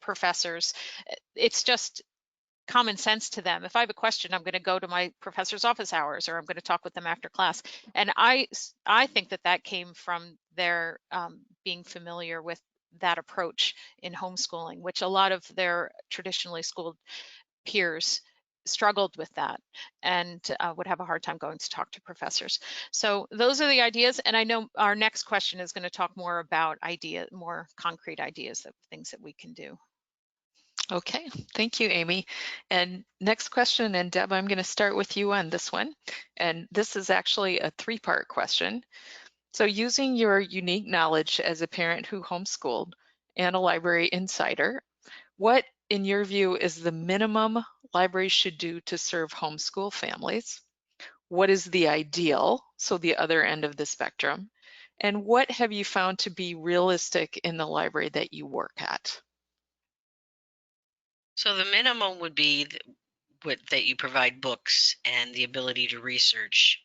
professors. It's just common sense to them. If I have a question, I'm going to go to my professor's office hours, or I'm going to talk with them after class. And I think that came from their being familiar with that approach in homeschooling, which a lot of their traditionally schooled peers struggled with that and would have a hard time going to talk to professors. So those are the ideas. And I know our next question is going to talk more about more concrete ideas of things that we can do. Okay, thank you, Amy. And next question, and Deb, I'm going to start with you on this one. And this is actually a three-part question. So using your unique knowledge as a parent who homeschooled and a library insider, what, in your view, is the minimum libraries should do to serve homeschool families? What is the ideal, so the other end of the spectrum? And what have you found to be realistic in the library that you work at? So the minimum would be that you provide books and the ability to research.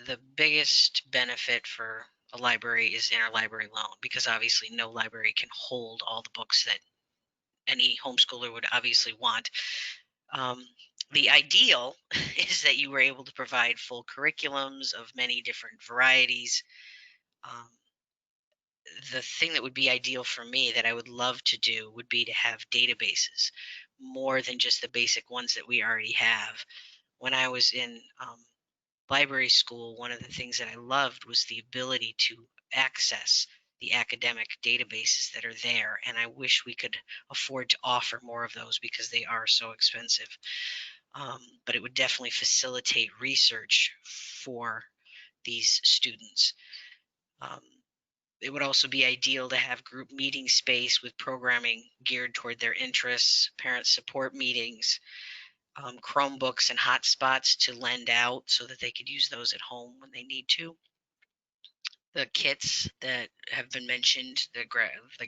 The biggest benefit for a library is interlibrary loan, because obviously no library can hold all the books that any homeschooler would obviously want. The ideal is that you were able to provide full curriculums of many different varieties. The thing that would be ideal for me that I would love to do would be to have databases more than just the basic ones that we already have. When I was in library school, one of the things that I loved was the ability to access the academic databases that are there, and I wish we could afford to offer more of those because they are so expensive. But it would definitely facilitate research for these students. It would also be ideal to have group meeting space with programming geared toward their interests, parent support meetings, Chromebooks and hotspots to lend out so that they could use those at home when they need to. The kits that have been mentioned, the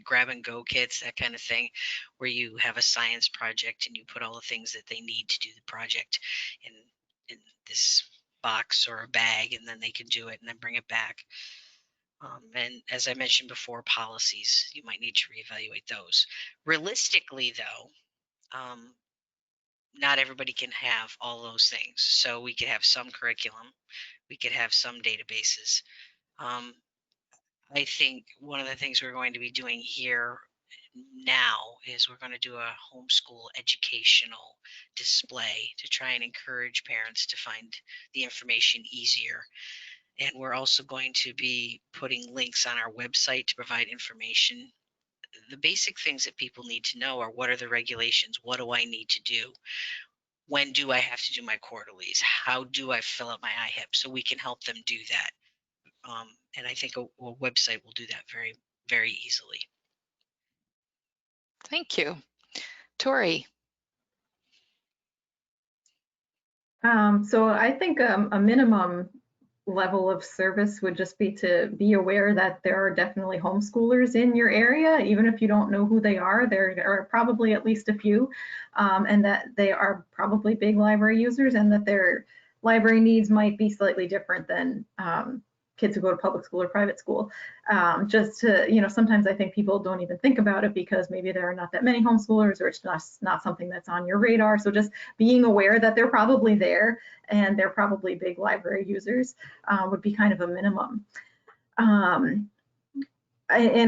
grab and go kits, that kind of thing, where you have a science project and you put all the things that they need to do the project in this box or a bag, and then they can do it and then bring it back. And as I mentioned before, policies, you might need to reevaluate those. Realistically, though, not everybody can have all those things. So we could have some curriculum, we could have some databases. I think one of the things we're going to be doing here now is we're going to do a homeschool educational display to try and encourage parents to find the information easier. And we're also going to be putting links on our website to provide information. The basic things that people need to know are, what are the regulations? What do I need to do? When do I have to do my quarterlies? How do I fill out my IHIP? So we can help them do that. And I think a website will do that very, very easily. Thank you. Tori. So I think a minimum level of service would just be to be aware that there are definitely homeschoolers in your area, even if you don't know who they are. There are probably at least a few, and that they are probably big library users, and that their library needs might be slightly different than kids who go to public school or private school. Just to, sometimes I think people don't even think about it because maybe there are not that many homeschoolers, or it's not something that's on your radar. So just being aware that they're probably there and they're probably big library users would be kind of a minimum. In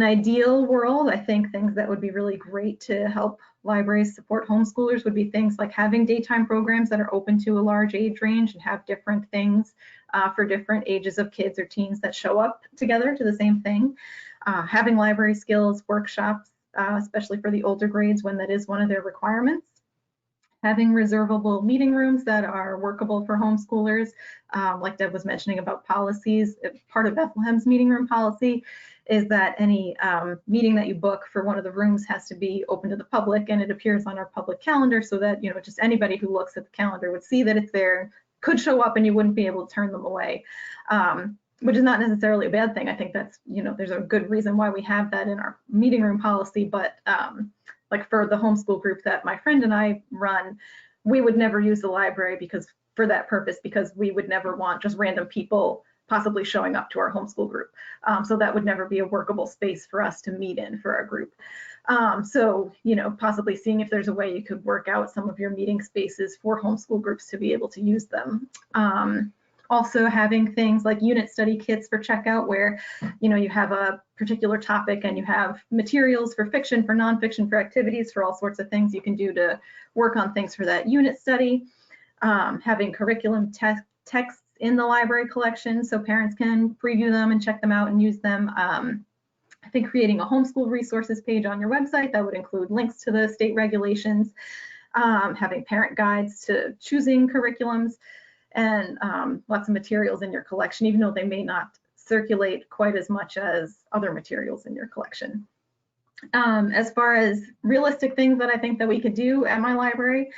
ideal world, I think things that would be really great to help libraries support homeschoolers would be things like having daytime programs that are open to a large age range and have different things for different ages of kids or teens that show up together to the same thing. Having library skills workshops, especially for the older grades when that is one of their requirements. Having reservable meeting rooms that are workable for homeschoolers, like Deb was mentioning about policies. Part of Bethlehem's meeting room policy is that any meeting that you book for one of the rooms has to be open to the public, and it appears on our public calendar so that just anybody who looks at the calendar would see that it's there, could show up, and you wouldn't be able to turn them away, which is not necessarily a bad thing. I think that's, there's a good reason why we have that in our meeting room policy, but like for the homeschool group that my friend and I run, we would never use the library for that purpose, because we would never want just random people possibly showing up to our homeschool group. So that would never be a workable space for us to meet in for our group. So, possibly seeing if there's a way you could work out some of your meeting spaces for homeschool groups to be able to use them. Also having things like unit study kits for checkout, where you have a particular topic and you have materials for fiction, for nonfiction, for activities, for all sorts of things you can do to work on things for that unit study. Having curriculum texts in the library collection so parents can preview them and check them out and use them. I think creating a homeschool resources page on your website that would include links to the state regulations, having parent guides to choosing curriculums, and lots of materials in your collection, even though they may not circulate quite as much as other materials in your collection. As far as realistic things that I think that we could do at my library,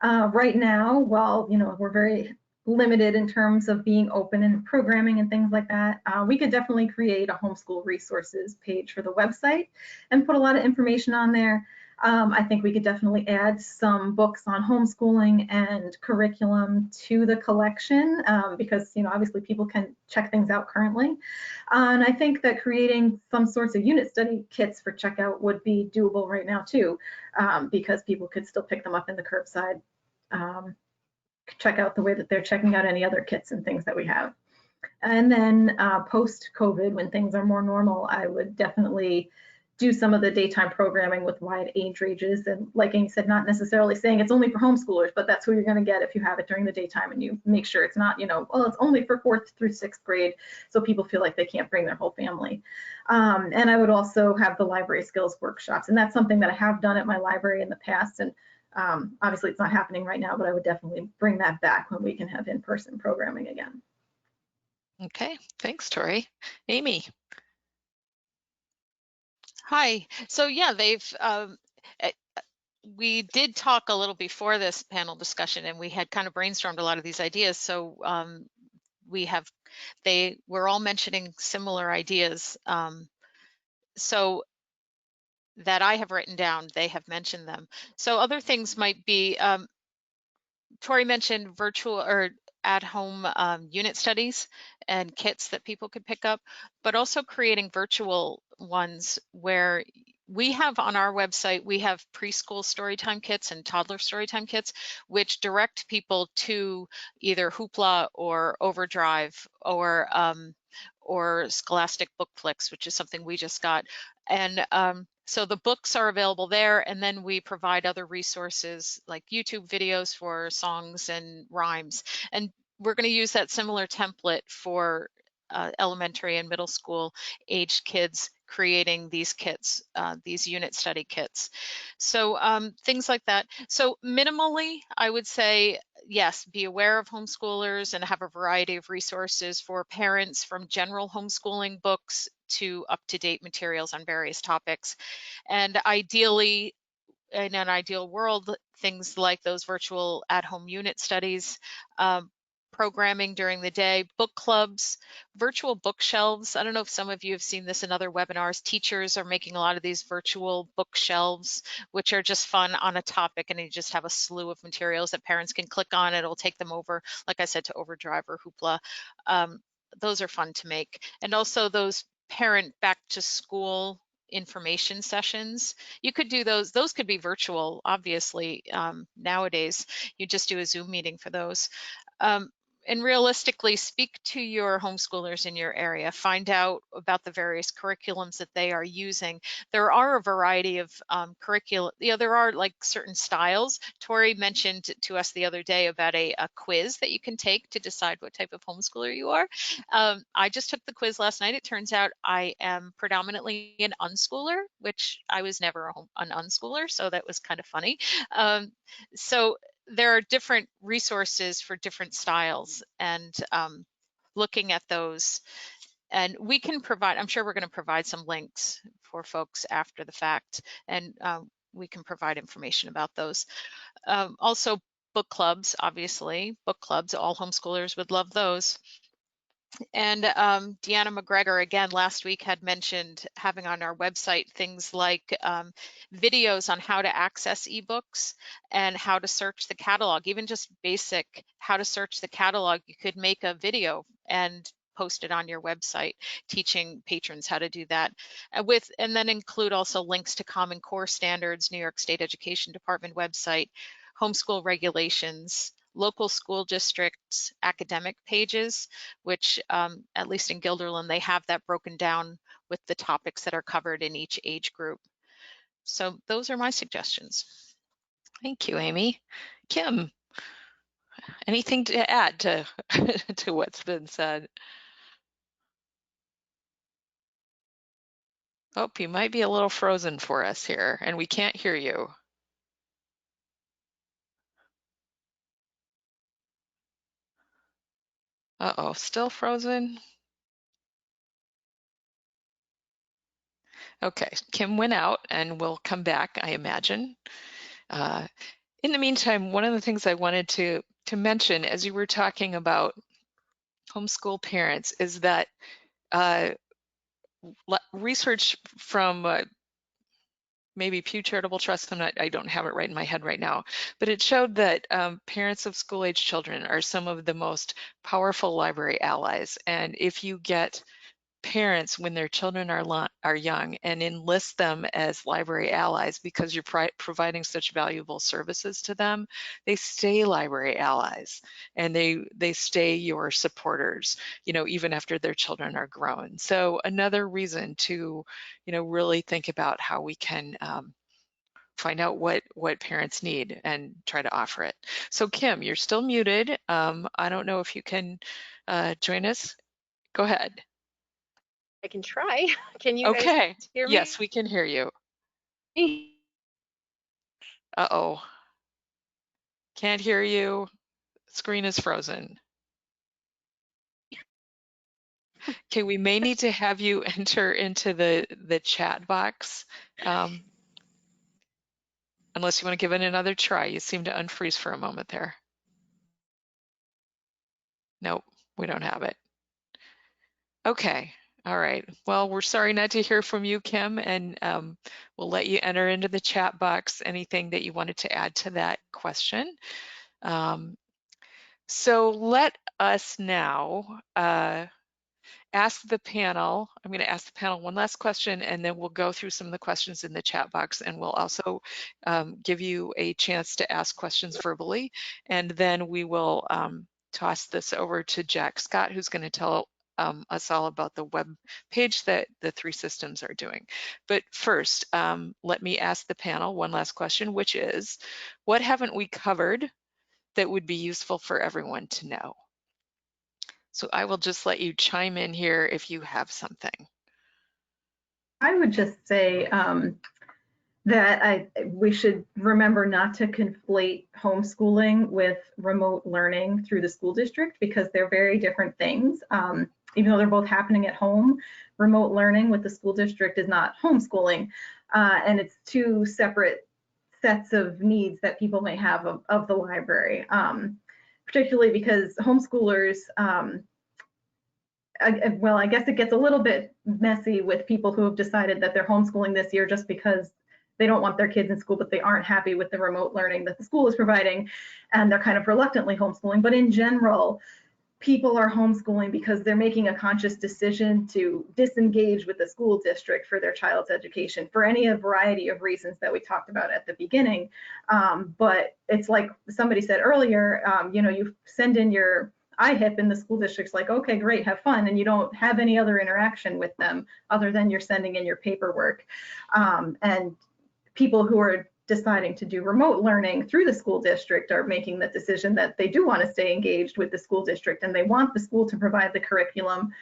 right now, while we're very limited in terms of being open and programming and things like that, we could definitely create a homeschool resources page for the website and put a lot of information on there. I think we could definitely add some books on homeschooling and curriculum to the collection, because obviously people can check things out currently. And I think that creating some sorts of unit study kits for checkout would be doable right now too, because people could still pick them up in the curbside, check out the way that they're checking out any other kits and things that we have. And then post-COVID, when things are more normal, I would definitely do some of the daytime programming with wide age ranges. And like Amy said, not necessarily saying it's only for homeschoolers, but that's who you're going to get if you have it during the daytime, and you make sure it's not, well, it's only for 4th through 6th grade, so people feel like they can't bring their whole family. And I would also have the library skills workshops, and that's something that I have done at my library in the past. And obviously it's not happening right now, but I would definitely bring that back when we can have in-person programming again. Okay, thanks, Tori. Amy. Hi. So yeah, we did talk a little before this panel discussion, and we had kind of brainstormed a lot of these ideas. So they were all mentioning similar ideas. So that I have written down, they have mentioned them. So other things might be, Tori mentioned virtual or at-home unit studies and kits that people could pick up, but also creating virtual ones where we have on our website, we have preschool storytime kits and toddler storytime kits, which direct people to either Hoopla or Overdrive or Scholastic Bookflix, which is something we just got. And so the books are available there, and then we provide other resources like YouTube videos for songs and rhymes. And we're going to use that similar template for elementary and middle school aged kids creating these kits, these unit study kits. So things like that. So minimally, I would say, yes, be aware of homeschoolers and have a variety of resources for parents, from general homeschooling books to up-to-date materials on various topics. And ideally, in an ideal world, things like those virtual at-home unit studies, programming during the day, book clubs, virtual bookshelves. I don't know if some of you have seen this in other webinars. Teachers are making a lot of these virtual bookshelves, which are just fun on a topic, and you just have a slew of materials that parents can click on. It'll take them over, like I said, to Overdrive or Hoopla. Those are fun to make. And also those parent back to school information sessions. You could do those could be virtual, obviously. Nowadays, you just do a Zoom meeting for those. And realistically, speak to your homeschoolers in your area. Find out about the various curriculums that they are using. There are a variety of curricula. There are like certain styles. Tori mentioned to us the other day about a quiz that you can take to decide what type of homeschooler you are. I just took the quiz last night. It turns out I am predominantly an unschooler, which I was never an unschooler, so that was kind of funny. So there are different resources for different styles, and looking at those, and we can provide, I'm sure we're going to provide some links for folks after the fact, and we can provide information about those. Also book clubs, obviously, book clubs, all homeschoolers would love those. And Deanna McGregor, again, last week had mentioned having on our website things like videos on how to access ebooks and how to search the catalog, even just basic how to search the catalog. You could make a video and post it on your website, teaching patrons how to do that. And then include also links to Common Core standards, New York State Education Department website, homeschool regulations, local school districts academic pages, which at least in Guilderland, they have that broken down with the topics that are covered in each age group. So those are my suggestions. Thank you, Amy. Kim, anything to add to, to what's been said? Oh, you might be a little frozen for us here, and we can't hear you. Uh-oh, still frozen? Okay, Kim went out and will come back, I imagine. In the meantime, one of the things I wanted to mention as you were talking about homeschool parents is that research from maybe Pew Charitable Trust, I don't have it right in my head right now, but it showed that parents of school-age children are some of the most powerful library allies. And if you get parents when their children are young and enlist them as library allies because you're providing such valuable services to them, they stay library allies and they stay your supporters, even after their children are grown. So another reason to, really think about how we can find out what parents need and try to offer it. So Kim, you're still muted. I don't know if you can join us. Go ahead. I can try. Can you guys hear me? Yes, we can hear you. Uh-oh. Can't hear you. Screen is frozen. Okay, we may need to have you enter into the chat box. Unless you want to give it another try. You seem to unfreeze for a moment there. Nope, we don't have it. Okay. All right. Well, we're sorry not to hear from you, Kim, and we'll let you enter into the chat box anything that you wanted to add to that question. So let us now ask the panel. I'm going to ask the panel one last question, and then we'll go through some of the questions in the chat box, and we'll also give you a chance to ask questions verbally, and then we will toss this over to Jack Scott, who's going to tell us all about the web page that the three systems are doing. But first, let me ask the panel one last question, which is, what haven't we covered that would be useful for everyone to know? So I will just let you chime in here if you have something. I would just say that we should remember not to conflate homeschooling with remote learning through the school district, because they're very different things. Even though they're both happening at home, remote learning with the school district is not homeschooling, and it's two separate sets of needs that people may have of the library, particularly because homeschoolers, well, I guess it gets a little bit messy with people who have decided that they're homeschooling this year just because they don't want their kids in school, but they aren't happy with the remote learning that the school is providing, and they're kind of reluctantly homeschooling. But in general, people are homeschooling because they're making a conscious decision to disengage with the school district for their child's education for any variety of reasons that we talked about at the beginning. But it's like somebody said earlier, you know, you send in your IHIP and the school district's like, okay, great, have fun, and you don't have any other interaction with them other than you're sending in your paperwork. And people who are deciding to do remote learning through the school district are making the decision that they do want to stay engaged with the school district and they want the school to provide the curriculum.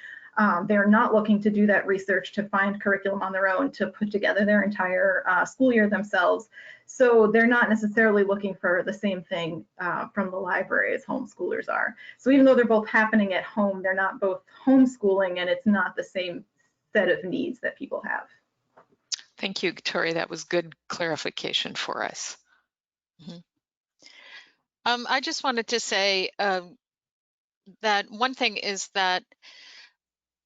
They're not looking to do that research to find curriculum on their own to put together their entire school year themselves. So they're not necessarily looking for the same thing from the library as homeschoolers are. So even though they're both happening at home, they're not both homeschooling, and it's not the same set of needs that people have. Thank you, Tori. That was good clarification for us. I just wanted to say that one thing is that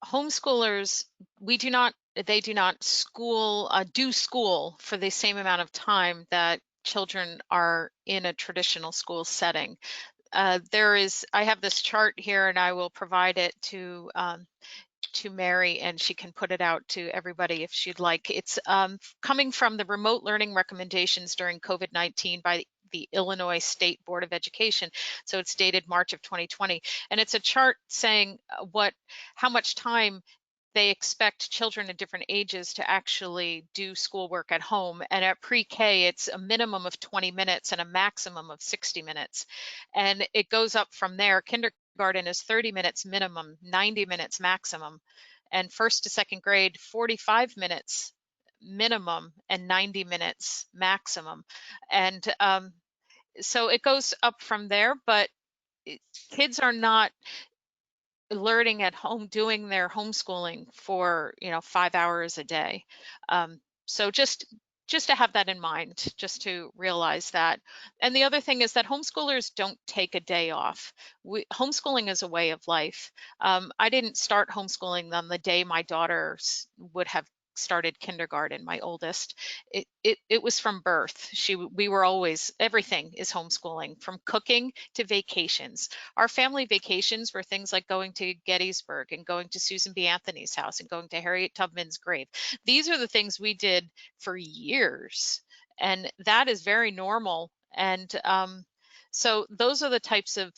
homeschoolers, they do not do school for the same amount of time that children are in a traditional school setting. I have this chart here, and I will provide it to Mary, and she can put it out to everybody if she'd like. It's coming from the remote learning recommendations during COVID-19 by the Illinois State Board of Education. So it's dated March of 2020. And it's a chart saying how much time they expect children at different ages to actually do schoolwork at home. And at pre-K, it's a minimum of 20 minutes and a maximum of 60 minutes. And it goes up from there. Kindergarten is 30 minutes minimum, 90 minutes maximum. And first to second grade, 45 minutes minimum and 90 minutes maximum. And so it goes up from there, but kids are not learning at home, doing their homeschooling for 5 hours a day. So just to have that in mind, just to realize that. And the other thing is that homeschoolers don't take a day off. Homeschooling is a way of life. I didn't start homeschooling on the day my daughters would have started kindergarten, my oldest. It was from birth. We were always, everything is homeschooling, from cooking to vacations. Our family vacations were things like going to Gettysburg and going to Susan B. Anthony's house and going to Harriet Tubman's grave. These are the things we did for years, and that is very normal. And so those are the types of,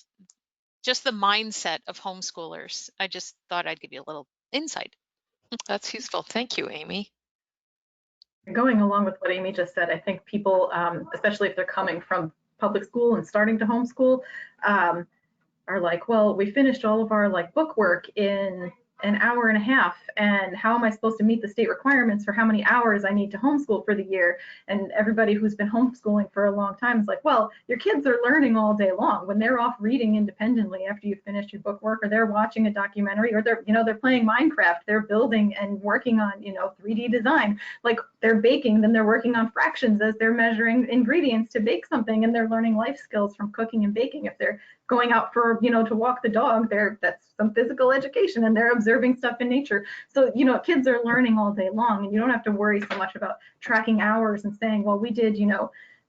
just the mindset of homeschoolers. I just thought I'd give you a little insight. That's useful. Thank you, Amy. Going along with what Amy just said, I think people, especially if they're coming from public school and starting to homeschool, are like, well, we finished all of our book work in an hour and a half, and how am I supposed to meet the state requirements for how many hours I need to homeschool for the year? And everybody who's been homeschooling for a long time is like, well, your kids are learning all day long. When they're off reading independently after you finish your book work, or they're watching a documentary, or they're playing Minecraft, they're building and working on 3D design, like they're baking, then they're working on fractions as they're measuring ingredients to bake something, and they're learning life skills from cooking and baking. If they're going out for to walk the dog, that's some physical education, and they're observing stuff in nature. So kids are learning all day long, and you don't have to worry so much about tracking hours and saying, well, we did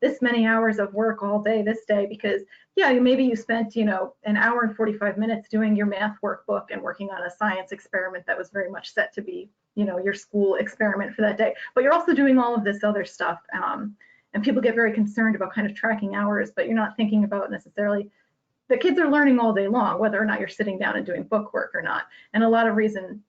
this many hours of work all day this day, because yeah, maybe you spent, an hour and 45 minutes doing your math workbook and working on a science experiment that was very much set to be, your school experiment for that day, but you're also doing all of this other stuff. And people get very concerned about kind of tracking hours, but you're not thinking about necessarily the kids are learning all day long, whether or not you're sitting down and doing book work or not. And a lot of reason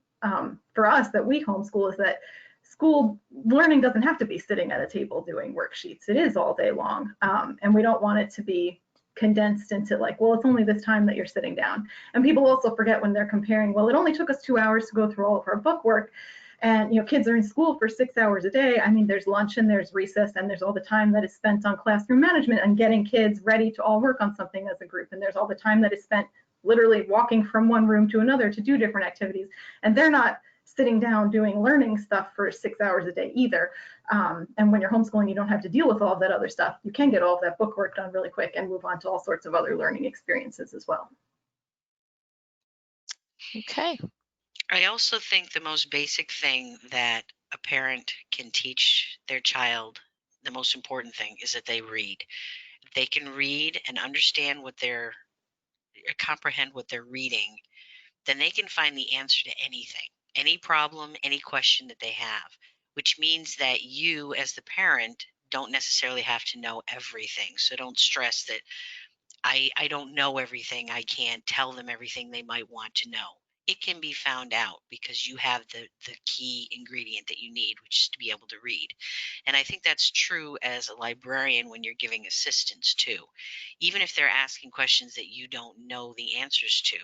for us that we homeschool is that school learning doesn't have to be sitting at a table doing worksheets. It is all day long. And we don't want it to be condensed into like, well, it's only this time that you're sitting down. And people also forget when they're comparing, well, it only took us 2 hours to go through all of our book work. And kids are in school for 6 hours a day. I mean, there's lunch and there's recess and there's all the time that is spent on classroom management and getting kids ready to all work on something as a group. And there's all the time that is spent literally walking from one room to another to do different activities. And they're not sitting down doing learning stuff for 6 hours a day either. And when you're homeschooling, you don't have to deal with all of that other stuff. You can get all of that book work done really quick and move on to all sorts of other learning experiences as well. Okay. I also think the most basic thing that a parent can teach their child, the most important thing, is that they read. If they can read and understand comprehend what they're reading, then they can find the answer to anything, any problem, any question that they have, which means that you as the parent don't necessarily have to know everything. So don't stress that I don't know everything. I can't tell them everything they might want to know. It can be found out because you have the key ingredient that you need, which is to be able to read. And I think that's true as a librarian when you're giving assistance too. Even if they're asking questions that you don't know the answers to,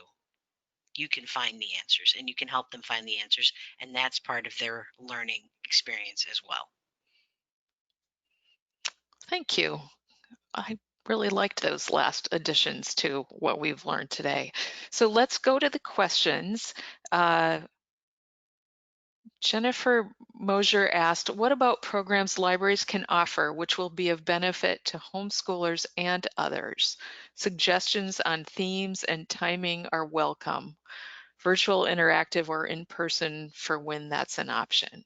you can find the answers and you can help them find the answers. And that's part of their learning experience as well. Thank you. I really liked those last additions to what we've learned today. So let's go to the questions. Jennifer Mosier asked, what about programs libraries can offer which will be of benefit to homeschoolers and others? Suggestions on themes and timing are welcome. Virtual, interactive, or in person for when that's an option.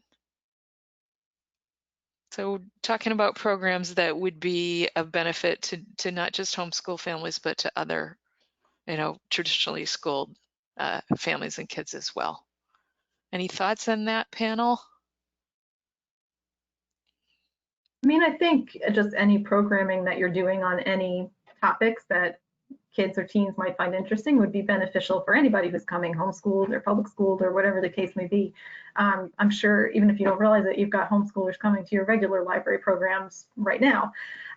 So talking about programs that would be of benefit to not just homeschool families, but to other, traditionally schooled families and kids as well. Any thoughts on that, panel? I mean, I think just any programming that you're doing on any topics that kids or teens might find interesting would be beneficial for anybody who's coming, homeschooled or public schooled or whatever the case may be. I'm sure even if you don't realize it, you've got homeschoolers coming to your regular library programs right now.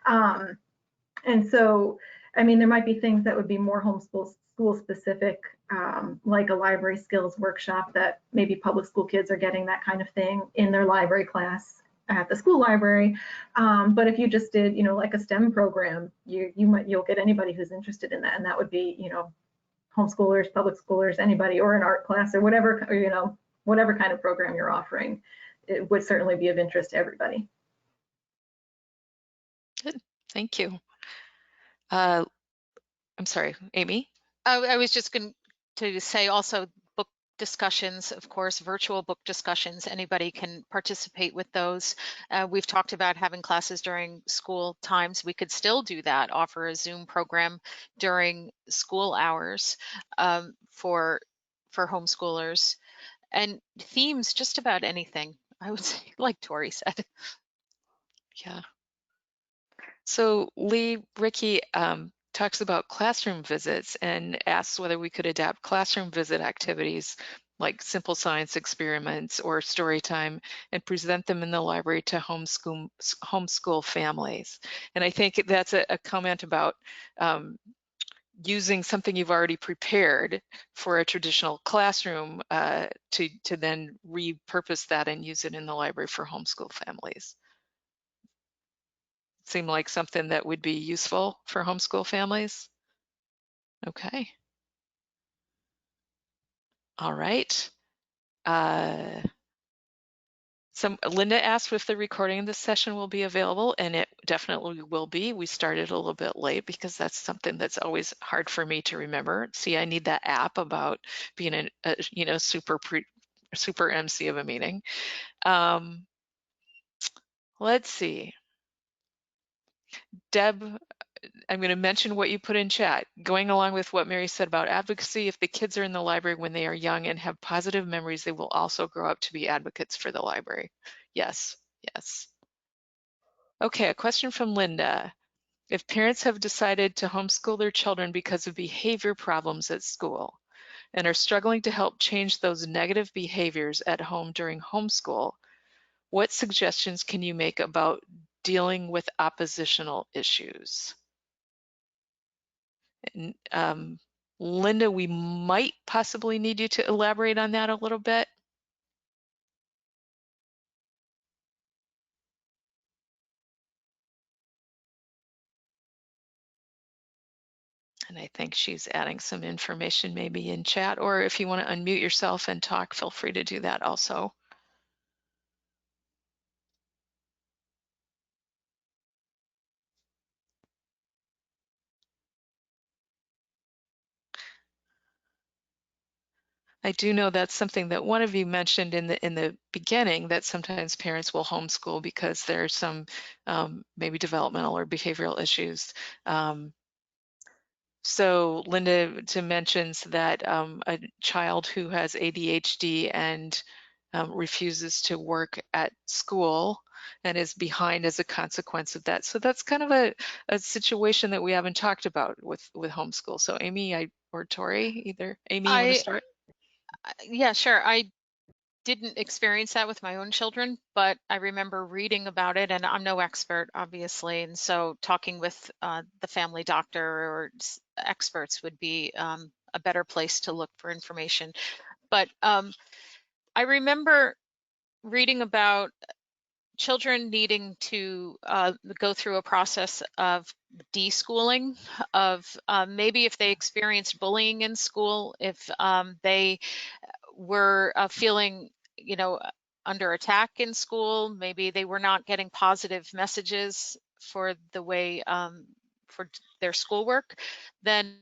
And so, I mean, there might be things that would be more homeschool school specific, like a library skills workshop that maybe public school kids are getting that kind of thing in their library class at the school library. But if you just did, like a STEM program, you'll get anybody who's interested in that, and that would be, homeschoolers, public schoolers, anybody, or an art class or whatever, whatever kind of program you're offering. It would certainly be of interest to everybody. Good, thank you. I'm sorry, Amy? I was just going to say also book discussions, of course, virtual book discussions. Anybody can participate with those. We've talked about having classes during school times. We could still do that, offer a Zoom program during school hours for homeschoolers. And themes, just about anything, I would say, like Tori said. Yeah. So Ricky talks about classroom visits and asks whether we could adapt classroom visit activities like simple science experiments or story time and present them in the library to homeschool families. And I think that's a comment about using something you've already prepared for a traditional classroom to then repurpose that and use it in the library for homeschool families. Seem like something that would be useful for homeschool families? Okay. All right. Linda asked if the recording of this session will be available, and it definitely will be. We started a little bit late because that's something that's always hard for me to remember. See, I need that app about being a super MC of a meeting. Let's see. Deb, I'm going to mention what you put in chat. Going along with what Mary said about advocacy, if the kids are in the library when they are young and have positive memories, they will also grow up to be advocates for the library. Yes, yes. Okay, a question from Linda. If parents have decided to homeschool their children because of behavior problems at school and are struggling to help change those negative behaviors at home during homeschool, what suggestions can you make about dealing with oppositional issues? And, Linda, we might possibly need you to elaborate on that a little bit. And I think she's adding some information maybe in chat, or if you want to unmute yourself and talk, feel free to do that also. I do know that's something that one of you mentioned in the beginning, that sometimes parents will homeschool because there's some maybe developmental or behavioral issues. So Linda mentions that a child who has ADHD and refuses to work at school and is behind as a consequence of that. So that's kind of a situation that we haven't talked about with homeschool. So Amy or Tori, either. Amy, you want to start? Yeah, sure. I didn't experience that with my own children, but I remember reading about it, and I'm no expert, obviously. And so talking with the family doctor or experts would be a better place to look for information. But I remember reading about children needing to go through a process of deschooling, of maybe if they experienced bullying in school, if they were feeling, under attack in school, maybe they were not getting positive messages for the way for their schoolwork, then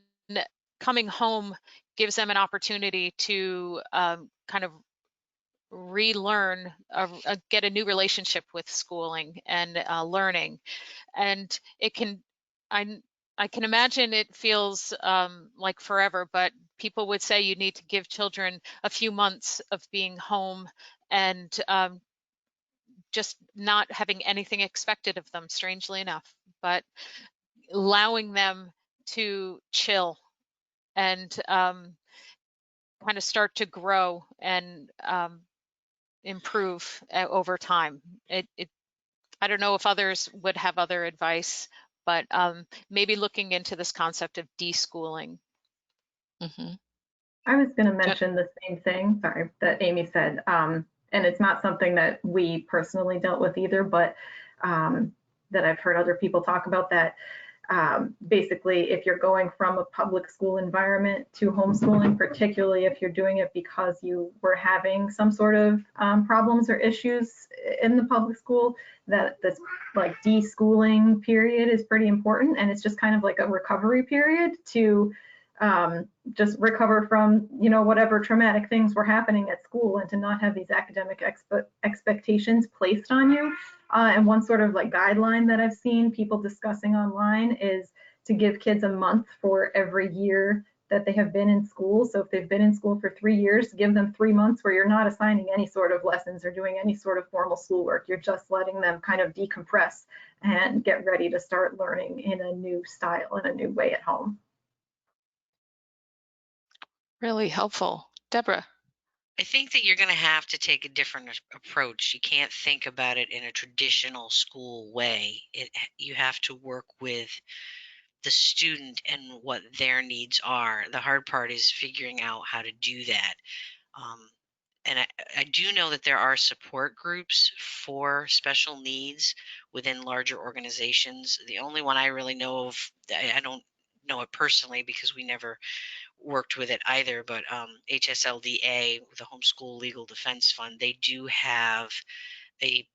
coming home gives them an opportunity to kind of relearn, get a new relationship with schooling and learning. And it can, I can imagine it feels like forever, but people would say you need to give children a few months of being home and just not having anything expected of them, strangely enough, but allowing them to chill and kind of start to grow and improve over time. I don't know if others would have other advice, but maybe looking into this concept of deschooling. Mm-hmm. I was going to mention the same thing, sorry, that Amy said, and it's not something that we personally dealt with either, but that I've heard other people talk about, that basically if you're going from a public school environment to homeschooling, particularly if you're doing it because you were having some sort of problems or issues in the public school, that this like deschooling period is pretty important, and it's just kind of like a recovery period to just recover from, whatever traumatic things were happening at school, and to not have these academic expectations placed on you. And one sort of like guideline that I've seen people discussing online is to give kids a month for every year that they have been in school. So if they've been in school for 3 years, give them 3 months where you're not assigning any sort of lessons or doing any sort of formal schoolwork. You're just letting them kind of decompress and get ready to start learning in a new style, in a new way at home. Really helpful. Deborah. I think that you're going to have to take a different approach. You can't think about it in a traditional school way. You have to work with the student and what their needs are. The hard part is figuring out how to do that. And I do know that there are support groups for special needs within larger organizations. The only one I really know of, I don't know it personally because we never worked with it either, but HSLDA, the Homeschool Legal Defense Fund, they do have a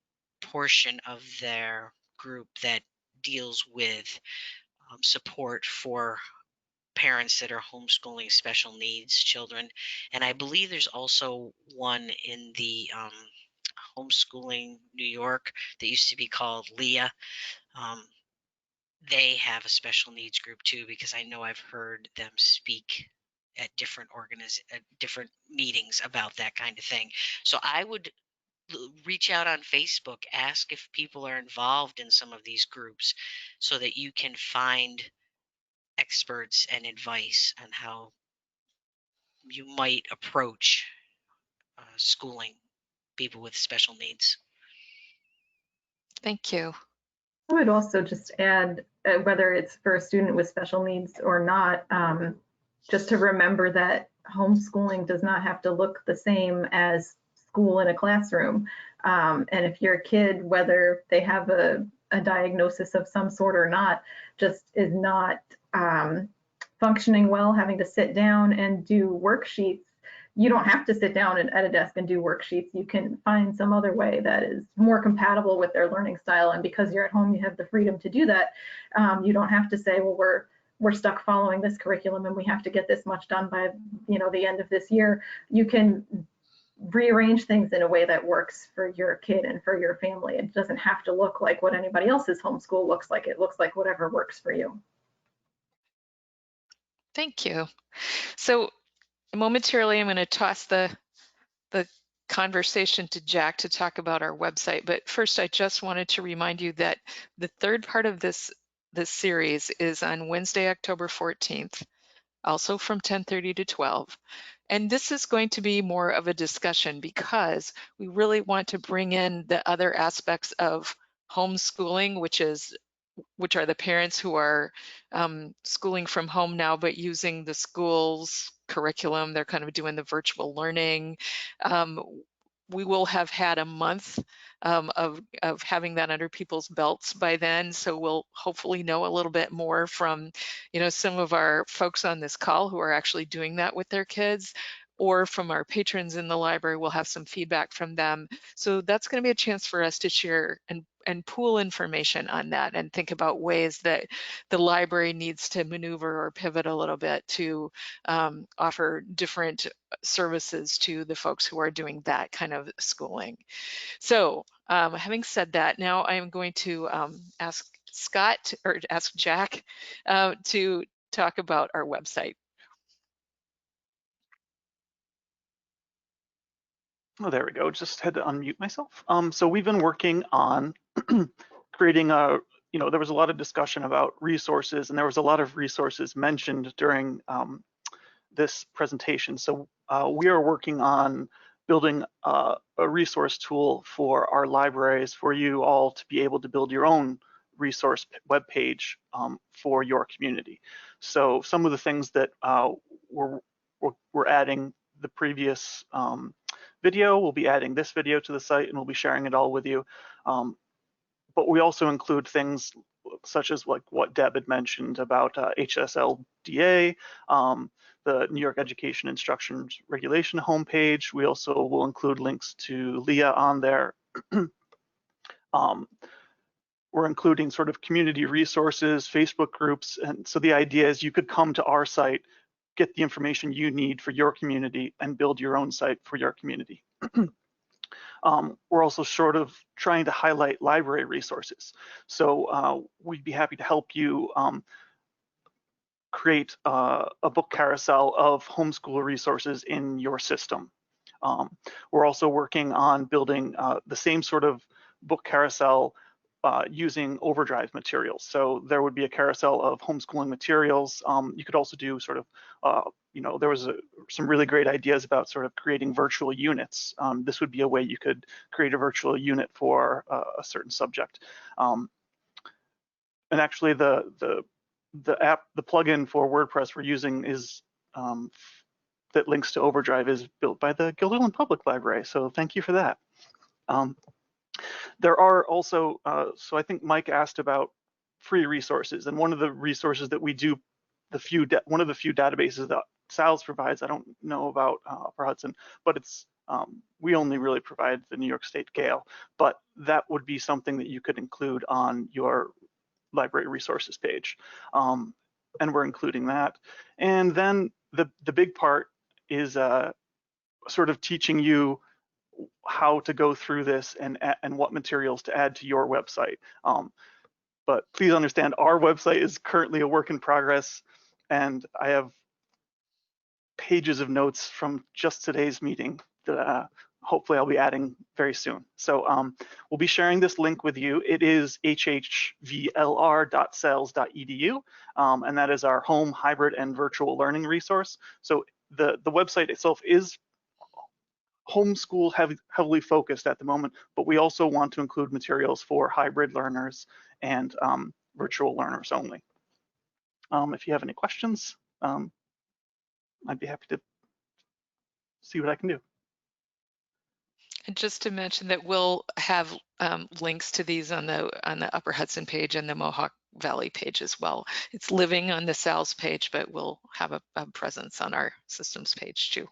portion of their group that deals with support for parents that are homeschooling special needs children. And I believe there's also one in the Homeschooling New York that used to be called LEA. they have a special needs group too, because I know I've heard them speak at different different meetings about that kind of thing. So I would reach out on Facebook, ask if people are involved in some of these groups so that you can find experts and advice on how you might approach schooling people with special needs. Thank you. I would also just add, whether it's for a student with special needs or not, just to remember that homeschooling does not have to look the same as school in a classroom. And if your kid, whether they have a diagnosis of some sort or not, just is not functioning well, having to sit down and do worksheets, you don't have to sit down at a desk and do worksheets. You can find some other way that is more compatible with their learning style. And because you're at home, you have the freedom to do that. You don't have to say, well, we're stuck following this curriculum and we have to get this much done by, the end of this year. You can rearrange things in a way that works for your kid and for your family. It doesn't have to look like what anybody else's homeschool looks like. It looks like whatever works for you. Thank you. So momentarily, I'm going to toss the conversation to Jack to talk about our website. But first, I just wanted to remind you that the third part of this series is on Wednesday, October 14th, also from 10:30 to 12. And this is going to be more of a discussion because we really want to bring in the other aspects of homeschooling, which are the parents who are schooling from home now, but using the school's curriculum. They're kind of doing the virtual learning. We will have had a month of having that under people's belts by then. So we'll hopefully know a little bit more from, some of our folks on this call who are actually doing that with their kids, or from our patrons in the library. We'll have some feedback from them. So that's going to be a chance for us to share and pool information on that and think about ways that the library needs to maneuver or pivot a little bit to offer different services to the folks who are doing that kind of schooling. So having said that, now I am going to ask Jack to talk about our website. Oh, there we go. Just had to unmute myself. So we've been working on creating there was a lot of discussion about resources, and there was a lot of resources mentioned during this presentation. So we are working on building a resource tool for our libraries for you all to be able to build your own resource web page for your community. So some of the things that we're adding the previous video, we'll be adding this video to the site, and we'll be sharing it all with you. But we also include things such as like what Deb had mentioned about HSLDA, the New York Education Instructions Regulation homepage. We also will include links to LEA on there. We're including sort of community resources, Facebook groups, and so the idea is you could come to our site, get the information you need for your community, and build your own site for your community. We're also sort of trying to highlight library resources. So we'd be happy to help you create a book carousel of homeschool resources in your system. We're also working on building the same sort of book carousel using Overdrive materials. So there would be a carousel of homeschooling materials. You could also do sort of, there was some really great ideas about sort of creating virtual units. This would be a way you could create a virtual unit for a certain subject. And actually the plugin for WordPress we're using is that links to Overdrive is built by the Guilderland Public Library. So thank you for that. There are also, so I think Mike asked about free resources, and one of the resources that we do, one of the few databases that SALS provides, I don't know about for Hudson, but it's, we only really provide the New York State Gale, but that would be something that you could include on your library resources page. And we're including that. And then the big part is sort of teaching you how to go through this and what materials to add to your website. But please understand, our website is currently a work in progress, and I have pages of notes from just today's meeting that hopefully I'll be adding very soon. So we'll be sharing this link with you. It is hhvlr.sales.edu, and that is our home, hybrid, and virtual learning resource. So the website itself is homeschool heavily focused at the moment, but we also want to include materials for hybrid learners and virtual learners only. If you have any questions, I'd be happy to see what I can do. And just to mention that we'll have links to these on the Upper Hudson page and the Mohawk Valley page as well. It's living on the SALS page, but we'll have a presence on our systems page too.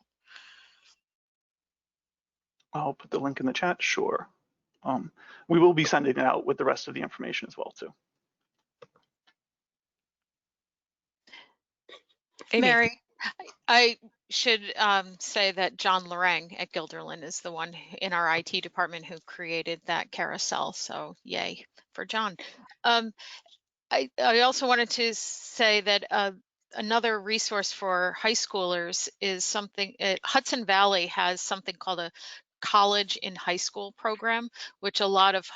I'll put the link in the chat, sure. We will be sending it out with the rest of the information as well too. Amy. Mary, I should say that John Lorang at Guilderland is the one in our IT department who created that carousel. So yay for John. I also wanted to say that another resource for high schoolers is something, Hudson Valley has something called a college in high school program, which a lot of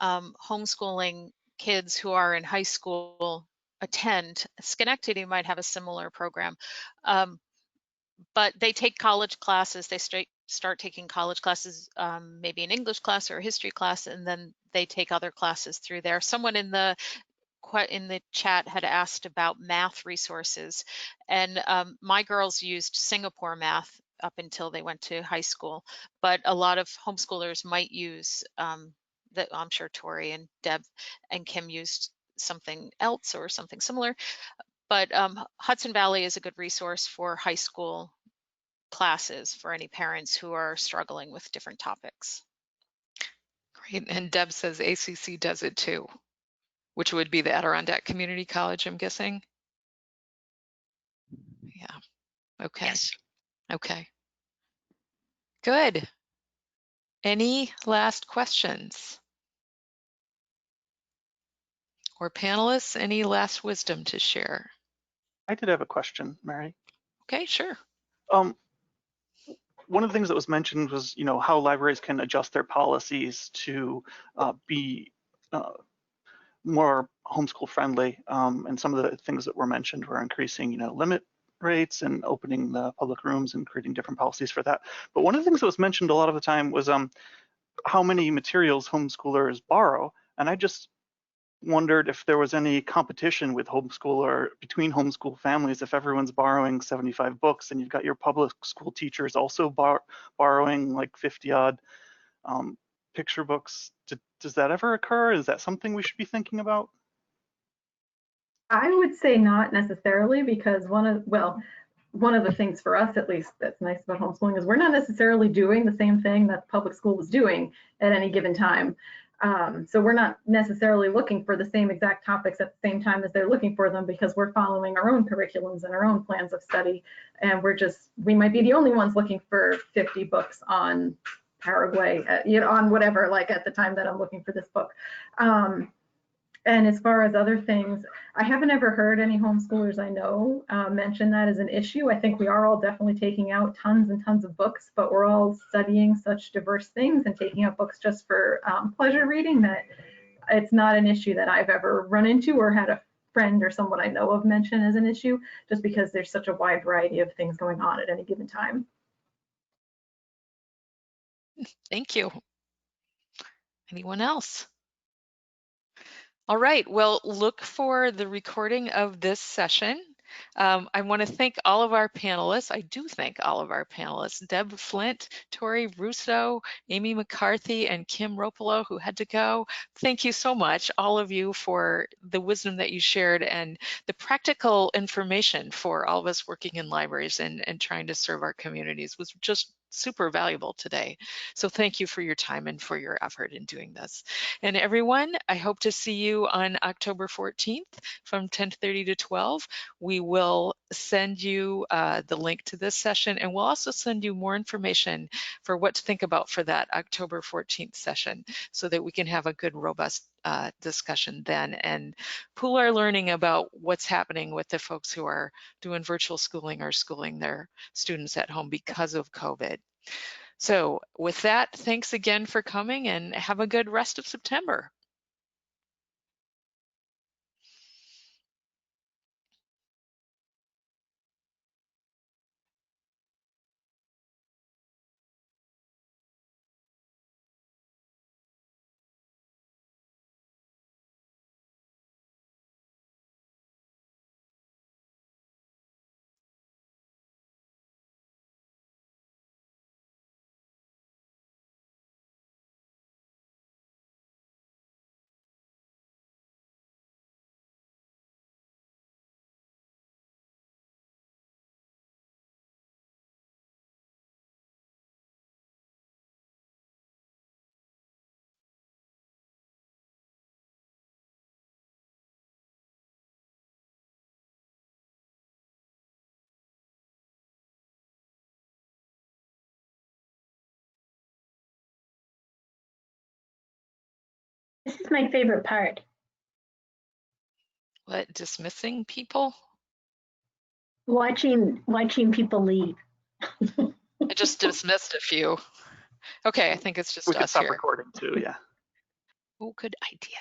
homeschooling kids who are in high school attend. Schenectady might have a similar program, but they take college classes. They start taking college classes, maybe an English class or a history class, and then they take other classes through there. Someone in the chat had asked about math resources, and my girls used Singapore math up until they went to high school, but a lot of homeschoolers might use that. I'm sure Tori and Deb and Kim used something else or something similar, but Hudson Valley is a good resource for high school classes for any parents who are struggling with different topics. Great, and Deb says ACC does it too, which would be the Adirondack Community College, I'm guessing. Yeah, okay. Yes. Okay, good. Any last questions? Or panelists, any last wisdom to share? I did have a question, Mary. Okay, sure. One of the things that was mentioned was, how libraries can adjust their policies to be more homeschool friendly. And some of the things that were mentioned were increasing, limit rates and opening the public rooms and creating different policies for that. But one of the things that was mentioned a lot of the time was how many materials homeschoolers borrow. And I just wondered if there was any competition with between homeschool families. If everyone's borrowing 75 books and you've got your public school teachers also borrowing like 50 odd picture books, does that ever occur? Is that something we should be thinking about? I would say not necessarily, because one of the things for us, at least, that's nice about homeschooling is we're not necessarily doing the same thing that public school is doing at any given time. So we're not necessarily looking for the same exact topics at the same time as they're looking for them, because we're following our own curriculums and our own plans of study. And we might be the only ones looking for 50 books on Paraguay, on whatever, like at the time that I'm looking for this book. And as far as other things, I haven't ever heard any homeschoolers I know mention that as an issue. I think we are all definitely taking out tons and tons of books, but we're all studying such diverse things and taking out books just for pleasure reading that it's not an issue that I've ever run into or had a friend or someone I know of mention as an issue, just because there's such a wide variety of things going on at any given time. Thank you. Anyone else? All right, well, look for the recording of this session. I want to thank all of our panelists. I do thank all of our panelists, Deb Flint, Tori Russo, Amy McCarthy, and Kim Ropolo, who had to go. Thank you so much, all of you, for the wisdom that you shared and the practical information for all of us working in libraries and trying to serve our communities. It was just super valuable today. So thank you for your time and for your effort in doing this. And everyone, I hope to see you on October 14th from 10:30 to 12. We will send you the link to this session, and we'll also send you more information for what to think about for that October 14th session so that we can have a good, robust discussion then and pool our learning about what's happening with the folks who are doing virtual schooling or schooling their students at home because of COVID. So with that, thanks again for coming and have a good rest of September. This is my favorite part. What, dismissing people? Watching people leave. I just dismissed a few. Okay, I think it's just We could us stop here. recording too, yeah. Oh, good idea.